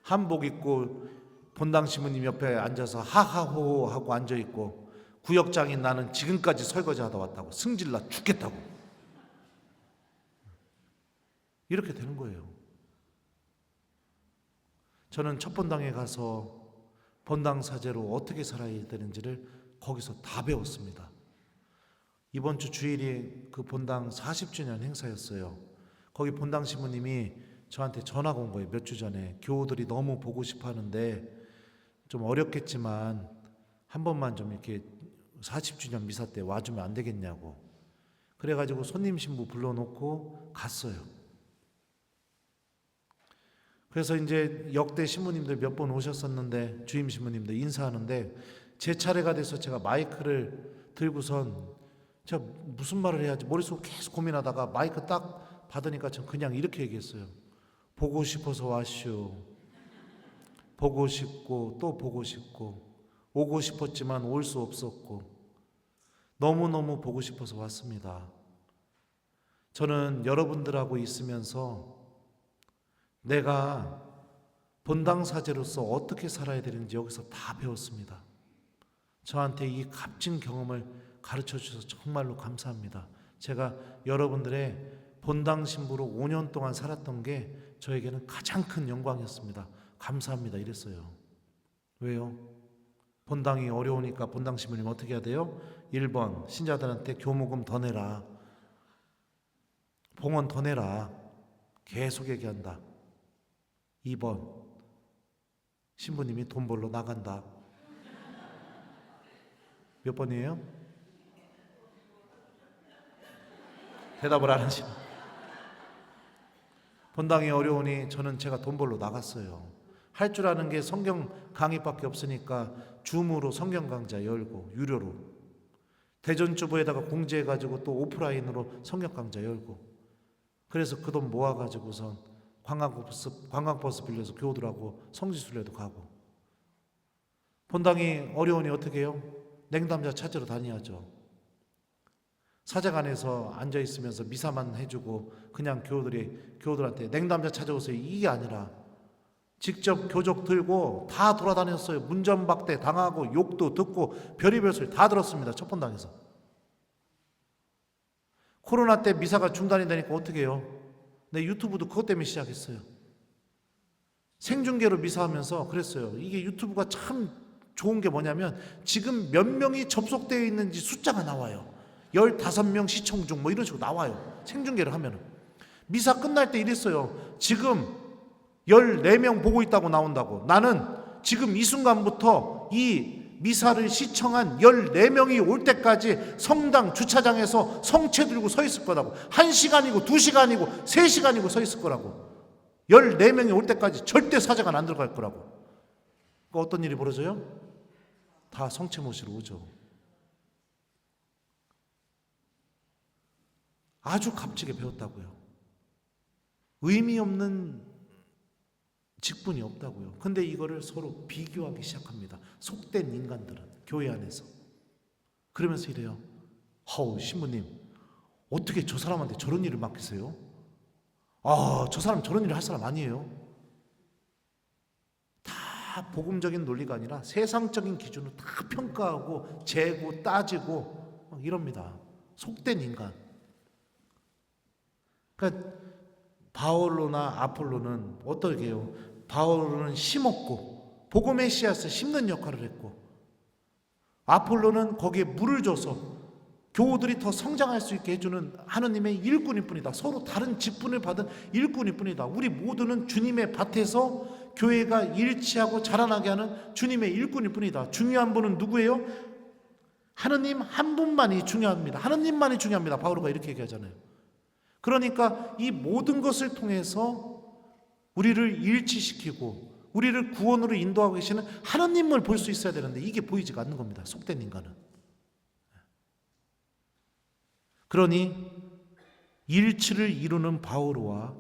[SPEAKER 1] 한복 입고 본당 신부님 옆에 앉아서 하하호호 하고 앉아 있고, 구역장인 나는 지금까지 설거지 하다 왔다고, 승질나 죽겠다고, 이렇게 되는 거예요. 저는 첫 본당에 가서 본당 사제로 어떻게 살아야 되는지를 거기서 다 배웠습니다. 이번 주 주일이 그 본당 40주년 행사였어요. 거기 본당 신부님이 저한테 전화가 온 거예요. 몇 주 전에. 교우들이 너무 보고 싶어 하는데 좀 어렵겠지만 한 번만 좀 이렇게 40주년 미사 때 와주면 안 되겠냐고. 그래가지고 손님 신부 불러놓고 갔어요. 그래서 이제 역대 신부님들 몇 번 오셨었는데, 주임 신부님들 인사하는데 제 차례가 돼서 제가 마이크를 들고선 제가 무슨 말을 해야지 머릿속으로 계속 고민하다가 마이크 딱 받으니까 전 그냥 이렇게 얘기했어요. 보고 싶어서 왔슈. 보고 싶고 또 보고 싶고, 오고 싶었지만 올 수 없었고, 너무너무 보고 싶어서 왔습니다. 저는 여러분들하고 있으면서 내가 본당 사제로서 어떻게 살아야 되는지 여기서 다 배웠습니다. 저한테 이 값진 경험을 가르쳐 주셔서 정말로 감사합니다. 제가 여러분들의 본당 신부로 5년 동안 살았던 게 저에게는 가장 큰 영광이었습니다. 감사합니다 이랬어요. 왜요? 본당이 어려우니까 본당 신부님 어떻게 해야 돼요? 1번 신자들한테 교무금 더 내라, 봉헌 더 내라, 계속 얘기한다. 2번 신부님이 돈 벌러 나간다. 몇 번이에요? 대답을 안 하시네. 본당이 어려우니 제가 돈 벌러 나갔어요. 할 줄 아는 게 성경 강의밖에 없으니까 줌으로 성경 강좌 열고 유료로, 대전주보에다가 공지해가지고 또 오프라인으로 성경 강좌 열고, 그래서 그 돈 모아가지고선 관광버스 빌려서 교우들하고 성지순례도 가고. 본당이 어려우니 어떻게 해요? 냉담자 찾으러 다녀야죠. 사제관에서 앉아있으면서 미사만 해주고 그냥 교우들한테 냉담자 찾아오세요 이게 아니라 직접 교적 들고 다 돌아다녔어요. 문전박대 당하고 욕도 듣고 별의별 소리 다 들었습니다. 첫 본당에서. 코로나 때 미사가 중단이 되니까 어떻게 해요? 내 유튜브도 그것 때문에 시작했어요. 생중계로 미사하면서 그랬어요. 이게 유튜브가 참 좋은 게 뭐냐면 지금 몇 명이 접속되어 있는지 숫자가 나와요. 15명 시청 중 뭐 이런 식으로 나와요. 생중계를 하면은. 미사 끝날 때 이랬어요. 지금 14명 보고 있다고 나온다고. 나는 지금 이 순간부터 이 미사를 시청한 14명이 올 때까지 성당 주차장에서 성체 들고 서 있을 거라고. 1시간이고 2시간이고 3시간이고 서 있을 거라고. 14명이 올 때까지 절대 사제관 안 들어갈 거라고. 어떤 일이 벌어져요? 다 성체 모시러 오죠. 아주 값지게 배웠다고요. 의미 없는 직분이 없다고요. 근데 이거를 서로 비교하기 시작합니다. 속된 인간들은 교회 안에서. 그러면서 이래요. 신부님 어떻게 저 사람한테 저런 일을 맡기세요? 저 사람 저런 일을 할 사람 아니에요. 다 복음적인 논리가 아니라 세상적인 기준으로 다 평가하고 재고 따지고 막 이럽니다. 속된 인간. 그러니까 바울로나 아폴로는 어떻게 해요? 바울로는 심었고 복음의 씨앗을 심는 역할을 했고, 아폴로는 거기에 물을 줘서 교우들이 더 성장할 수 있게 해주는 하느님의 일꾼일 뿐이다. 서로 다른 직분을 받은 일꾼일 뿐이다. 우리 모두는 주님의 밭에서 교회가 일치하고 자라나게 하는 주님의 일꾼일 뿐이다. 중요한 분은 누구예요? 하느님 한 분만이 중요합니다. 하느님만이 중요합니다. 바울가 이렇게 얘기하잖아요. 그러니까 이 모든 것을 통해서 우리를 일치시키고 우리를 구원으로 인도하고 계시는 하느님을 볼 수 있어야 되는데 이게 보이지가 않는 겁니다. 속된 인간은. 그러니 일치를 이루는 바오로와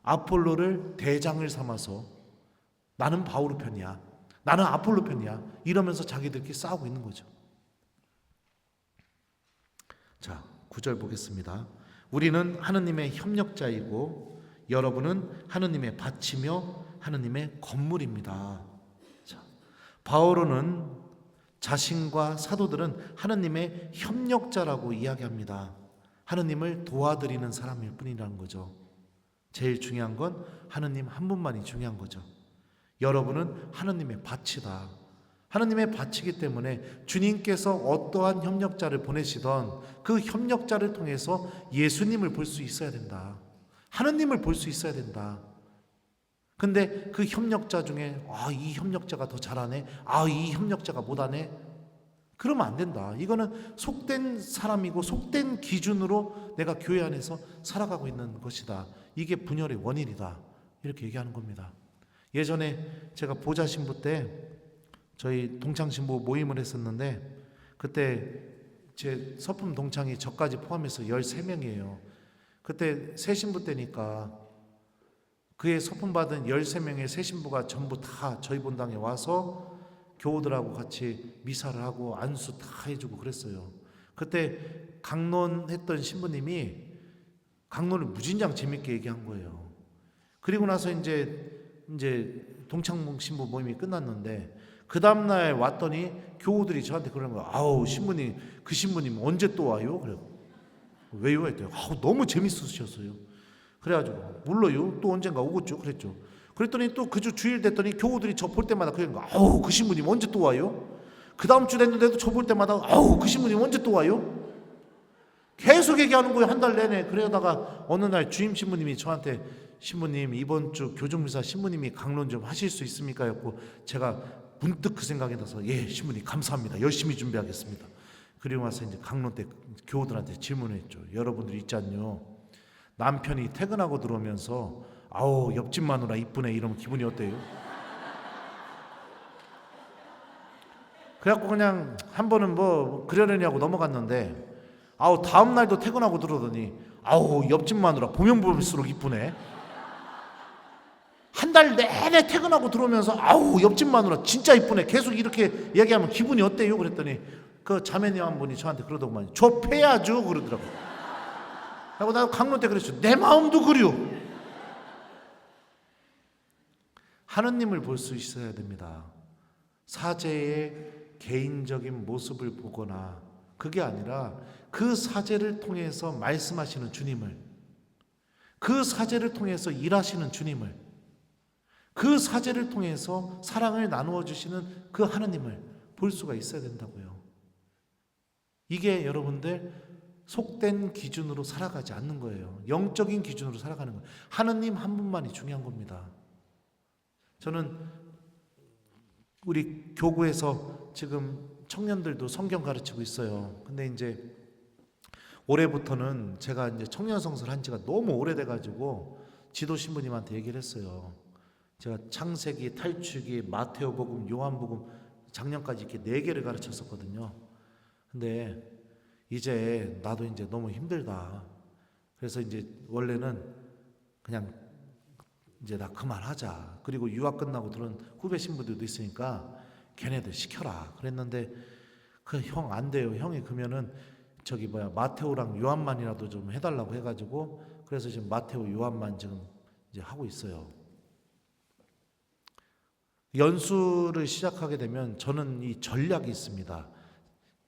[SPEAKER 1] 아폴로를 대장을 삼아서 나는 바울 편이야. 나는 아폴로 편이야. 이러면서 자기들끼리 싸우고 있는 거죠. 자, 9절 보겠습니다. 우리는 하느님의 협력자이고 여러분은 하느님의 밭이며 하느님의 건물입니다. 자, 바오로는 자신과 사도들은 하느님의 협력자라고 이야기합니다. 하느님을 도와드리는 사람일 뿐이라는 거죠. 제일 중요한 건 하느님 한 분만이 중요한 거죠. 여러분은 하느님의 밭이다. 하느님의 밭이기 때문에 주님께서 어떠한 협력자를 보내시던 그 협력자를 통해서 예수님을 볼 수 있어야 된다. 하느님을 볼 수 있어야 된다. 근데 그 협력자 중에 이 협력자가 더 잘하네. 이 협력자가 못하네. 그러면 안 된다. 이거는 속된 사람이고 속된 기준으로 내가 교회 안에서 살아가고 있는 것이다. 이게 분열의 원인이다. 이렇게 얘기하는 겁니다. 예전에 제가 보좌 신부 때 저희 동창 신부 모임을 했었는데 그때 제 서품 동창이 저까지 포함해서 13명이에요. 그때 새 신부 때니까 그의 서품 받은 13명의 새 신부가 전부 다 저희 본당에 와서 교우들하고 같이 미사를 하고 안수 다 해주고 그랬어요. 그때 강론했던 신부님이 강론을 무진장 재밌게 얘기한 거예요. 그리고 나서 이제 동창 신부 모임이 끝났는데 그 다음날 왔더니 교우들이 저한테 그러는 거예요. 아우 신부님, 그 신부님 언제 또 와요? 그래요. 왜요? 했더니 너무 재밌으셨어요. 그래가지고 몰라요. 또 언젠가 오겠죠. 그랬죠. 그랬더니 또 그 주 주일 됐더니 교우들이 저 볼 때마다 그런 거. 아우 그 신부님 언제 또 와요? 그 다음 주 됐는데도 저 볼 때마다 아우 그 신부님 언제 또 와요? 계속 얘기하는 거예요. 한 달 내내. 그러다가 어느 날 주임 신부님이 저한테 신부님 이번 주 교정미사 신부님이 강론 좀 하실 수 있습니까? 했고 제가 문득 그 생각이 나서 예 신부님 감사합니다. 열심히 준비하겠습니다. 그리고 와서 이제 강론 때 교우들한테 질문했죠. 여러분들 있지 않요? 남편이 퇴근하고 들어오면서 아우 옆집 마누라 이쁘네 이러면 기분이 어때요? 그래갖고 그냥 한 번은 뭐 그러려냐고 넘어갔는데 아우 다음 날도 퇴근하고 들어오더니 아우 옆집 마누라 보면 볼수록 이쁘네. 한 달 내내 퇴근하고 들어오면서 아우 옆집 마누라 진짜 이쁘네. 계속 이렇게 얘기하면 기분이 어때요? 그랬더니 그 자매님 한 분이 저한테 그러더구만 좁혀야죠 그러더라고요. 하고 나도 강론 때 그랬죠. 내 마음도 그려. 하느님을 볼 수 있어야 됩니다. 사제의 개인적인 모습을 보거나 그게 아니라 그 사제를 통해서 말씀하시는 주님을, 그 사제를 통해서 일하시는 주님을, 그 사제를 통해서 사랑을 나누어 주시는 그 하느님을 볼 수가 있어야 된다고요. 이게 여러분들 속된 기준으로 살아가지 않는 거예요. 영적인 기준으로 살아가는 거예요. 하느님 한 분만이 중요한 겁니다. 저는 우리 교구에서 지금 청년들도 성경 가르치고 있어요. 근데 이제 올해부터는 제가 이제 청년 성서를 한 지가 너무 오래돼가지고 지도 신부님한테 얘기를 했어요. 제가 창세기, 탈출기, 마테오복음, 요한복음 작년까지 이렇게 4개를 가르쳤었거든요. 근데 이제 나도 이제 너무 힘들다. 그래서 이제 원래는 그냥 이제 나 그만하자. 그리고 유학 끝나고 들은 후배 신부들도 있으니까 걔네들 시켜라. 그랬는데 그 형 안 돼요. 형이 그러면은 마테오랑 요한만이라도 좀 해달라고 해가지고 그래서 지금 마테오, 요한만 지금 이제 하고 있어요. 연수를 시작하게 되면 저는 이 전략이 있습니다.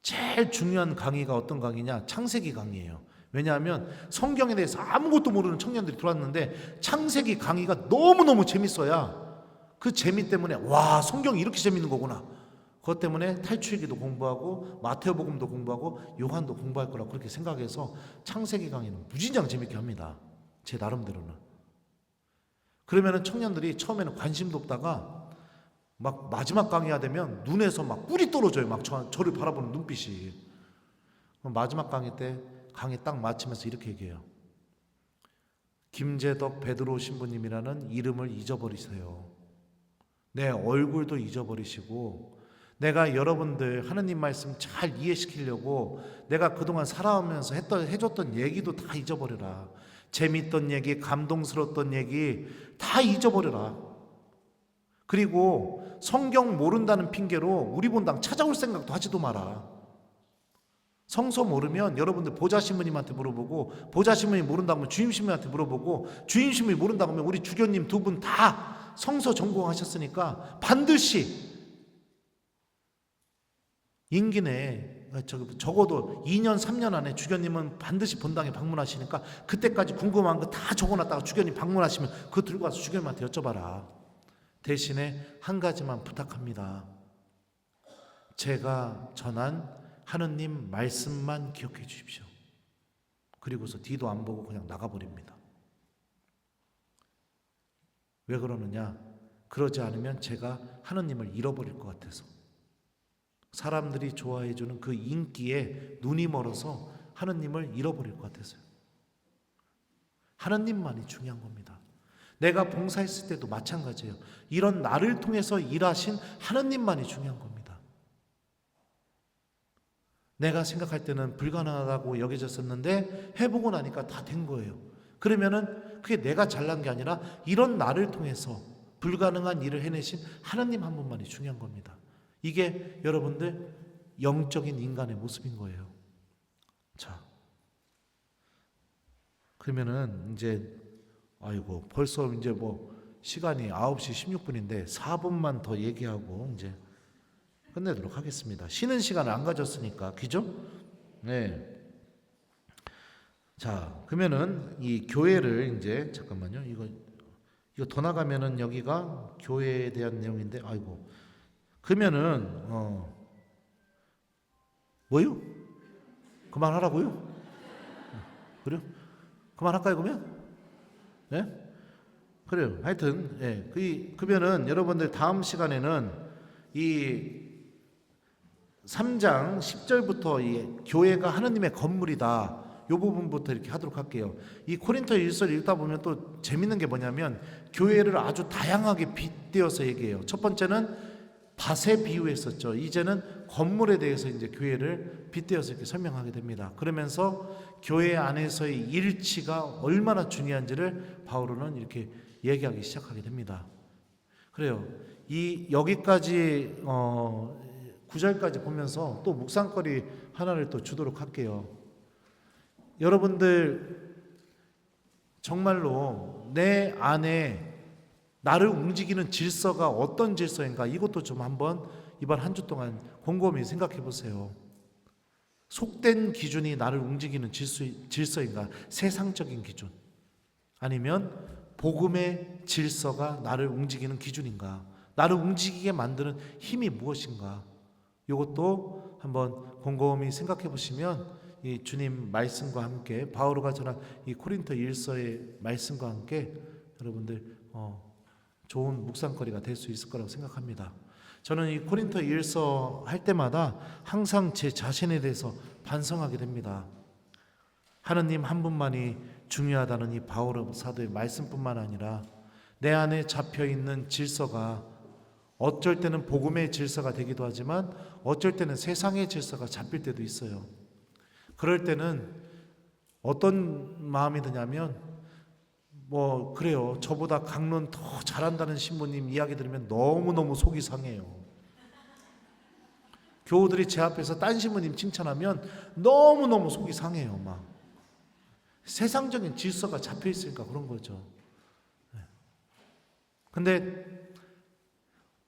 [SPEAKER 1] 제일 중요한 강의가 어떤 강의냐? 창세기 강의예요. 왜냐하면 성경에 대해서 아무것도 모르는 청년들이 들어왔는데 창세기 강의가 너무너무 재밌어야 그 재미 때문에 와 성경이 이렇게 재밌는 거구나. 그것 때문에 탈출기도 공부하고 마테오복음도 공부하고 요한도 공부할 거라고 그렇게 생각해서 창세기 강의는 무진장 재밌게 합니다. 제 나름대로는. 그러면은 청년들이 처음에는 관심도 없다가 막 마지막 강의가 되면 눈에서 막 뿔이 떨어져요. 막 저를 바라보는 눈빛이. 마지막 강의 때 강의 딱 마치면서 이렇게 얘기해요. 김재덕 베드로 신부님이라는 이름을 잊어버리세요. 내 얼굴도 잊어버리시고 내가 여러분들 하느님 말씀 잘 이해시키려고 내가 그동안 살아오면서 해줬던 얘기도 다 잊어버려라. 재밌던 얘기, 감동스러웠던 얘기 다 잊어버려라. 그리고 성경 모른다는 핑계로 우리 본당 찾아올 생각도 하지도 마라. 성서 모르면 여러분들 보좌 신부님한테 물어보고, 보좌 신부님 모른다면 주임 신부님한테 물어보고, 주임 신부님이 모른다면 우리 주교님 두 분 다 성서 전공하셨으니까 반드시 임기 내에 적어도 2년 3년 안에 주교님은 반드시 본당에 방문하시니까 그때까지 궁금한 거 다 적어놨다가 주교님 방문하시면 그거 들고 와서 주교님한테 여쭤봐라. 대신에 한 가지만 부탁합니다. 제가 전한 하느님 말씀만 기억해 주십시오. 그리고서 뒤도 안 보고 그냥 나가버립니다. 왜 그러느냐? 그러지 않으면 제가 하느님을 잃어버릴 것 같아서, 사람들이 좋아해 주는 그 인기에 눈이 멀어서 하느님을 잃어버릴 것 같아서요. 하느님만이 중요한 겁니다. 내가 봉사했을 때도 마찬가지예요. 이런 나를 통해서 일하신 하느님만이 중요한 겁니다. 내가 생각할 때는 불가능하다고 여겨졌었는데 해보고 나니까 다 된 거예요. 그러면은 그게 내가 잘난 게 아니라 이런 나를 통해서 불가능한 일을 해내신 하나님 한 분만이 중요한 겁니다. 이게 여러분들 영적인 인간의 모습인 거예요. 자, 그러면은 이제 아이고 벌써 이제 뭐 시간이 9시 16분인데 4분만 더 얘기하고 이제 끝내도록 하겠습니다. 쉬는 시간을 안 가졌으니까, 그죠? 네. 자, 그러면은 이 교회를 이제 잠깐만요. 이거 더 나가면은 여기가 교회에 대한 내용인데, 아이고. 그러면은 뭐요? 그만하라고요? 그래요? 그만할까요 그러면? 네? 그래요. 하여튼 예. 그러면은 여러분들 다음 시간에는 이 3장 10절부터 이 교회가 하느님의 건물이다. 이 부분부터 이렇게 하도록 할게요. 이 고린토 1서 읽다 보면 또 재밌는 게 뭐냐면 교회를 아주 다양하게 빗대어서 얘기해요. 첫 번째는 밭에 비유했었죠. 이제는 건물에 대해서 이제 교회를 빗대어서 이렇게 설명하게 됩니다. 그러면서 교회 안에서의 일치가 얼마나 중요한지를 바울은 이렇게 얘기하기 시작하게 됩니다. 그래요. 여기까지 9절까지 보면서 또 묵상거리 하나를 또 주도록 할게요. 여러분들 정말로 내 안에 나를 움직이는 질서가 어떤 질서인가, 이것도 좀 한번 이번 한 주 동안 곰곰이 생각해 보세요. 속된 기준이 나를 움직이는 질서인가, 세상적인 기준, 아니면 복음의 질서가 나를 움직이는 기준인가, 나를 움직이게 만드는 힘이 무엇인가, 이것도 한번 곰곰이 생각해 보시면 이 주님 말씀과 함께 바오로가 전한 이 고린토 1서의 말씀과 함께 여러분들 좋은 묵상거리가 될 수 있을 거라고 생각합니다. 저는 이 고린토 1서 할 때마다 항상 제 자신에 대해서 반성하게 됩니다. 하느님 한 분만이 중요하다는 이 바오로 사도의 말씀뿐만 아니라 내 안에 잡혀있는 질서가 어쩔 때는 복음의 질서가 되기도 하지만 어쩔 때는 세상의 질서가 잡힐 때도 있어요. 그럴 때는 어떤 마음이 드냐면 그래요. 저보다 강론 더 잘한다는 신부님 이야기 들으면 너무너무 속이 상해요. 교우들이 제 앞에서 딴 신부님 칭찬하면 너무너무 속이 상해요. 막 세상적인 질서가 잡혀 있으니까 그런 거죠. 근데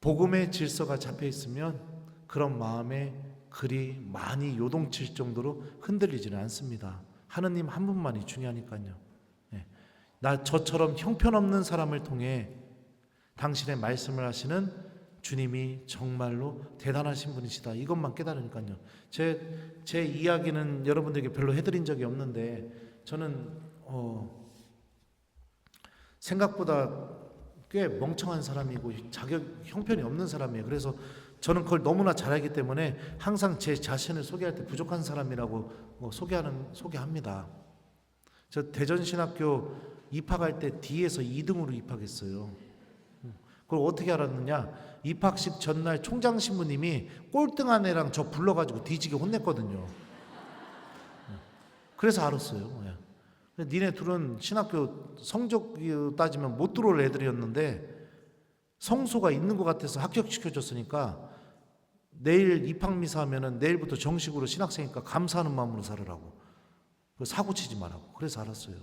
[SPEAKER 1] 복음의 질서가 잡혀 있으면 그런 마음에 그리 많이 요동칠 정도로 흔들리지는 않습니다. 하느님 한 분만이 중요하니까요. 저처럼 형편없는 사람을 통해 당신의 말씀을 하시는 주님이 정말로 대단하신 분이시다, 이것만 깨달으니까요. 제 이야기는 여러분들에게 별로 해드린 적이 없는데 저는 생각보다 꽤 멍청한 사람이고 형편이 없는 사람이에요. 그래서 저는 그걸 너무나 잘 알기 때문에 항상 제 자신을 소개할 때 부족한 사람이라고 소개합니다. 저 대전신학교 입학할 때 D에서 2등으로 입학했어요. 그걸 어떻게 알았느냐? 입학식 전날 총장 신부님이 꼴등한 애랑 저 불러가지고 뒤지게 혼냈거든요. 그래서 알았어요. 니네 둘은 신학교 성적 따지면 못 들어올 애들이었는데 성소가 있는 것 같아서 합격시켜줬으니까 내일 입학미사 하면은 내일부터 정식으로 신학생이니까 감사하는 마음으로 살으라고. 사고 치지 말라고. 그래서 알았어요.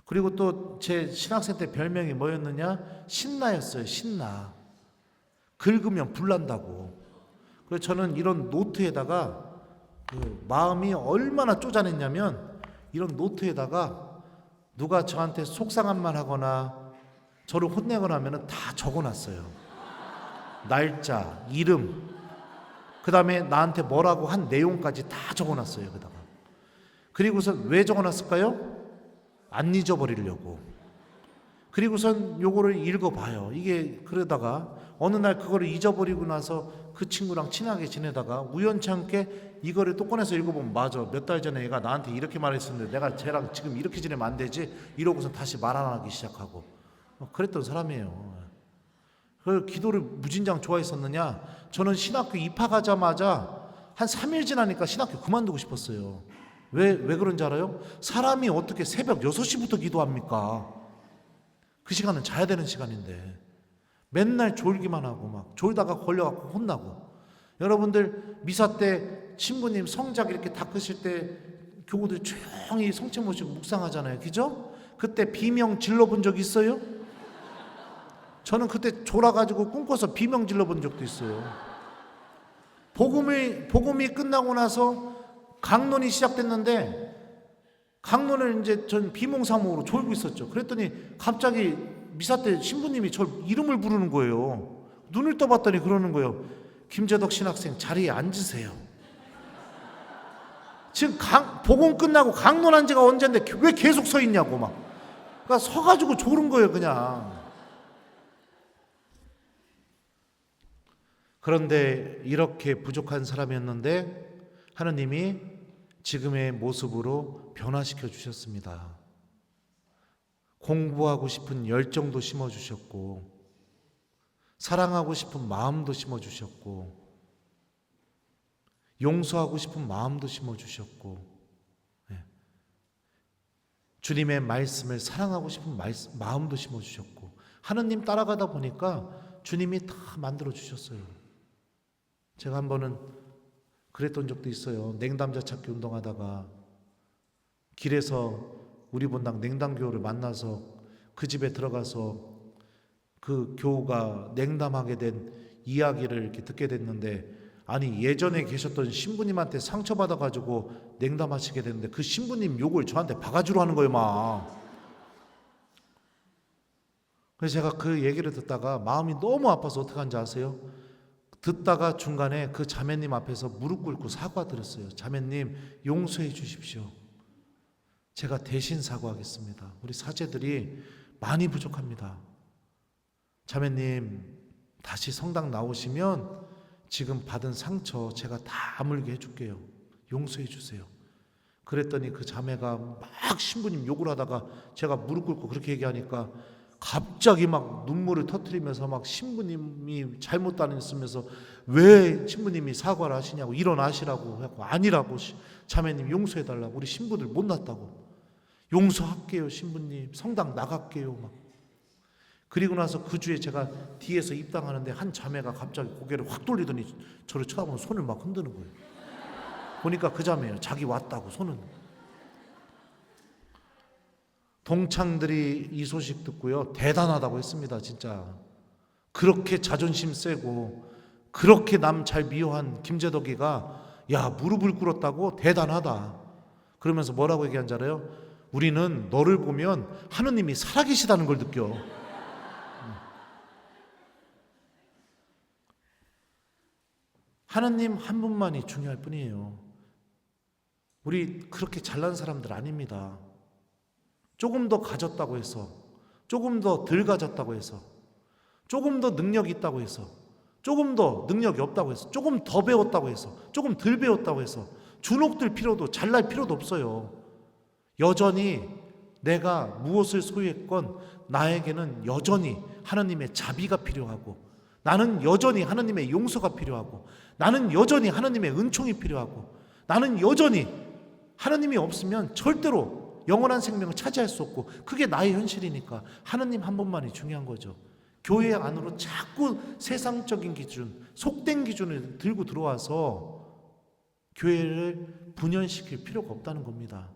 [SPEAKER 1] 그리고 또 제 신학생 때 별명이 뭐였느냐? 신나였어요. 신나. 긁으면 불난다고. 그래서 저는 이런 노트에다가 마음이 얼마나 쪼잔했냐면 이런 노트에다가 누가 저한테 속상한 말 하거나 저를 혼내거나 하면 다 적어놨어요. 날짜, 이름, 그 다음에 나한테 뭐라고 한 내용까지 다 적어놨어요. 그다가 그리고선 왜 적어놨을까요? 안 잊어버리려고. 그리고선 요거를 읽어봐요. 이게 그러다가 어느 날 그거를 잊어버리고 나서 그 친구랑 친하게 지내다가 우연찮게 이거를 또 꺼내서 읽어보면 맞아. 몇 달 전에 얘가 나한테 이렇게 말했었는데 내가 쟤랑 지금 이렇게 지내면 안 되지. 이러고선 다시 말 안 하기 시작하고. 그랬던 사람이에요. 그 기도를 무진장 좋아했었느냐? 저는 신학교 입학하자마자 한 3일 지나니까 신학교 그만두고 싶었어요. 왜 그런지 알아요? 사람이 어떻게 새벽 6시부터 기도합니까? 그 시간은 자야 되는 시간인데 맨날 졸기만 하고 막 졸다가 걸려갖고 혼나고. 여러분들 미사 때 신부님 성작 이렇게 닦으실 때 교우들 조용히 성체 모시고 묵상하잖아요. 그죠? 그때 비명 질러본 적 있어요? 저는 그때 졸아가지고 꿈꿔서 비명 질러본 적도 있어요. 복음이 끝나고 나서 강론이 시작됐는데 강론을 이제 전 비몽사몽으로 졸고 있었죠. 그랬더니 갑자기 미사 때 신부님이 저 이름을 부르는 거예요. 눈을 떠봤더니 그러는 거예요. 김재덕 신학생 자리에 앉으세요. 지금 복음 끝나고 강론한 지가 언젠데 왜 계속 서 있냐고 막. 그러니까 서가지고 졸은 거예요 그냥. 그런데 이렇게 부족한 사람이었는데 하나님이 지금의 모습으로 변화시켜 주셨습니다. 공부하고 싶은 열정도 심어주셨고 사랑하고 싶은 마음도 심어주셨고 용서하고 싶은 마음도 심어주셨고 주님의 말씀을 사랑하고 싶은 마음도 심어주셨고 하나님 따라가다 보니까 주님이 다 만들어주셨어요. 제가 한 번은 그랬던 적도 있어요. 냉담자 찾기 운동하다가 길에서 우리 본당 냉담교우를 만나서 그 집에 들어가서 그 교우가 냉담하게 된 이야기를 이렇게 듣게 됐는데 아니 예전에 계셨던 신부님한테 상처받아가지고 냉담하시게 됐는데 그 신부님 욕을 저한테 바가지로 하는 거예요 막. 그래서 제가 그 얘기를 듣다가 마음이 너무 아파서 어떻게 한지 아세요? 듣다가 중간에 그 자매님 앞에서 무릎 꿇고 사과드렸어요. 자매님 용서해 주십시오. 제가 대신 사과하겠습니다. 우리 사제들이 많이 부족합니다. 자매님 다시 성당 나오시면 지금 받은 상처 제가 다 아물게 해줄게요. 용서해 주세요. 그랬더니 그 자매가 막 신부님 욕을 하다가 제가 무릎 꿇고 그렇게 얘기하니까 갑자기 막 눈물을 터뜨리면서 막 신부님이 잘못 다녔으면서 왜 신부님이 사과를 하시냐고 일어나시라고 하고 아니라고 자매님 용서해달라고 우리 신부들 못났다고 용서할게요 신부님 성당 나갈게요 막. 그리고 나서 그 주에 제가 뒤에서 입당하는데 한 자매가 갑자기 고개를 확 돌리더니 저를 쳐다보면 손을 막 흔드는 거예요. 보니까 그 자매예요. 자기 왔다고 손은. 동창들이 이 소식 듣고요 대단하다고 했습니다. 진짜 그렇게 자존심 세고 그렇게 남 잘 미워한 김재덕이가 야 무릎을 꿇었다고 대단하다 그러면서 뭐라고 얘기한 줄 알아요? 우리는 너를 보면 하느님이 살아계시다는 걸 느껴. 하느님 한 분만이 중요할 뿐이에요. 우리 그렇게 잘난 사람들 아닙니다. 조금 더 가졌다고 해서 조금 더 덜 가졌다고 해서 조금 더 능력이 있다고 해서 조금 더 능력이 없다고 해서 조금 더 배웠다고 해서 조금 덜 배웠다고 해서 주눅들 필요도 잘날 필요도 없어요. 여전히 내가 무엇을 소유했건 나에게는 여전히 하나님의 자비가 필요하고 나는 여전히 하나님의 용서가 필요하고 나는 여전히 하나님의 은총이 필요하고 나는 여전히 하나님이 없으면 절대로 영원한 생명을 차지할 수 없고 그게 나의 현실이니까 하나님 한 분만이 중요한 거죠. 교회 안으로 자꾸 세상적인 기준, 속된 기준을 들고 들어와서 교회를 분열시킬 필요가 없다는 겁니다.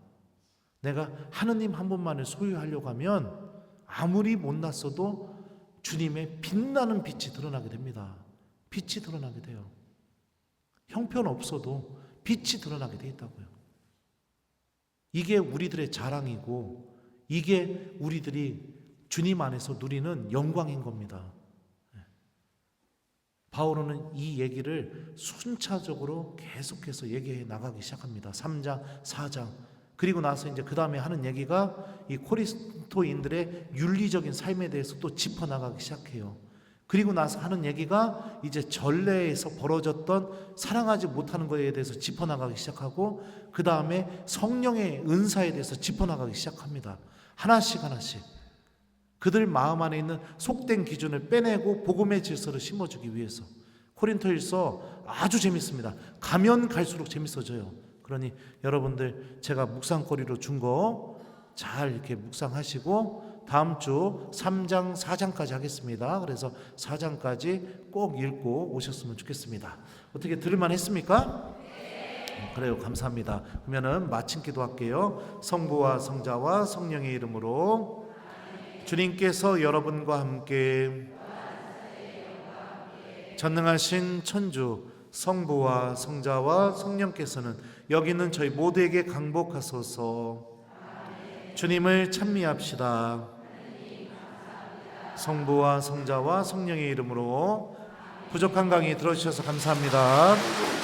[SPEAKER 1] 내가 하느님 한 분만을 소유하려고 하면 아무리 못났어도 주님의 빛나는 빛이 드러나게 됩니다. 빛이 드러나게 돼요. 형편없어도 빛이 드러나게 돼 있다고요. 이게 우리들의 자랑이고 이게 우리들이 주님 안에서 누리는 영광인 겁니다. 바울은 이 얘기를 순차적으로 계속해서 얘기해 나가기 시작합니다. 3장, 4장. 그리고 나서 이제 그 다음에 하는 얘기가 이 코린토인들의 윤리적인 삶에 대해서 또 짚어나가기 시작해요. 그리고 나서 하는 얘기가 이제 전례에서 벌어졌던 사랑하지 못하는 것에 대해서 짚어나가기 시작하고 그 다음에 성령의 은사에 대해서 짚어나가기 시작합니다. 하나씩 하나씩. 그들 마음 안에 있는 속된 기준을 빼내고 복음의 질서를 심어주기 위해서. 코린토일서 아주 재밌습니다. 가면 갈수록 재밌어져요. 그러니 여러분들 제가 묵상거리로 준 거 잘 이렇게 묵상하시고 다음 주 3장 4장까지 하겠습니다. 그래서 4장까지 꼭 읽고 오셨으면 좋겠습니다. 어떻게 들을만 했습니까? 그래요. 감사합니다. 그러면은 마침 기도할게요. 성부와 성자와 성령의 이름으로 주님께서 여러분과 함께 전능하신 천주 성부와 성자와 성령께서는 여기 있는 저희 모두에게 강복하소서. 주님을 찬미합시다. 성부와 성자와 성령의 이름으로 부족한 강의 들어주셔서 감사합니다.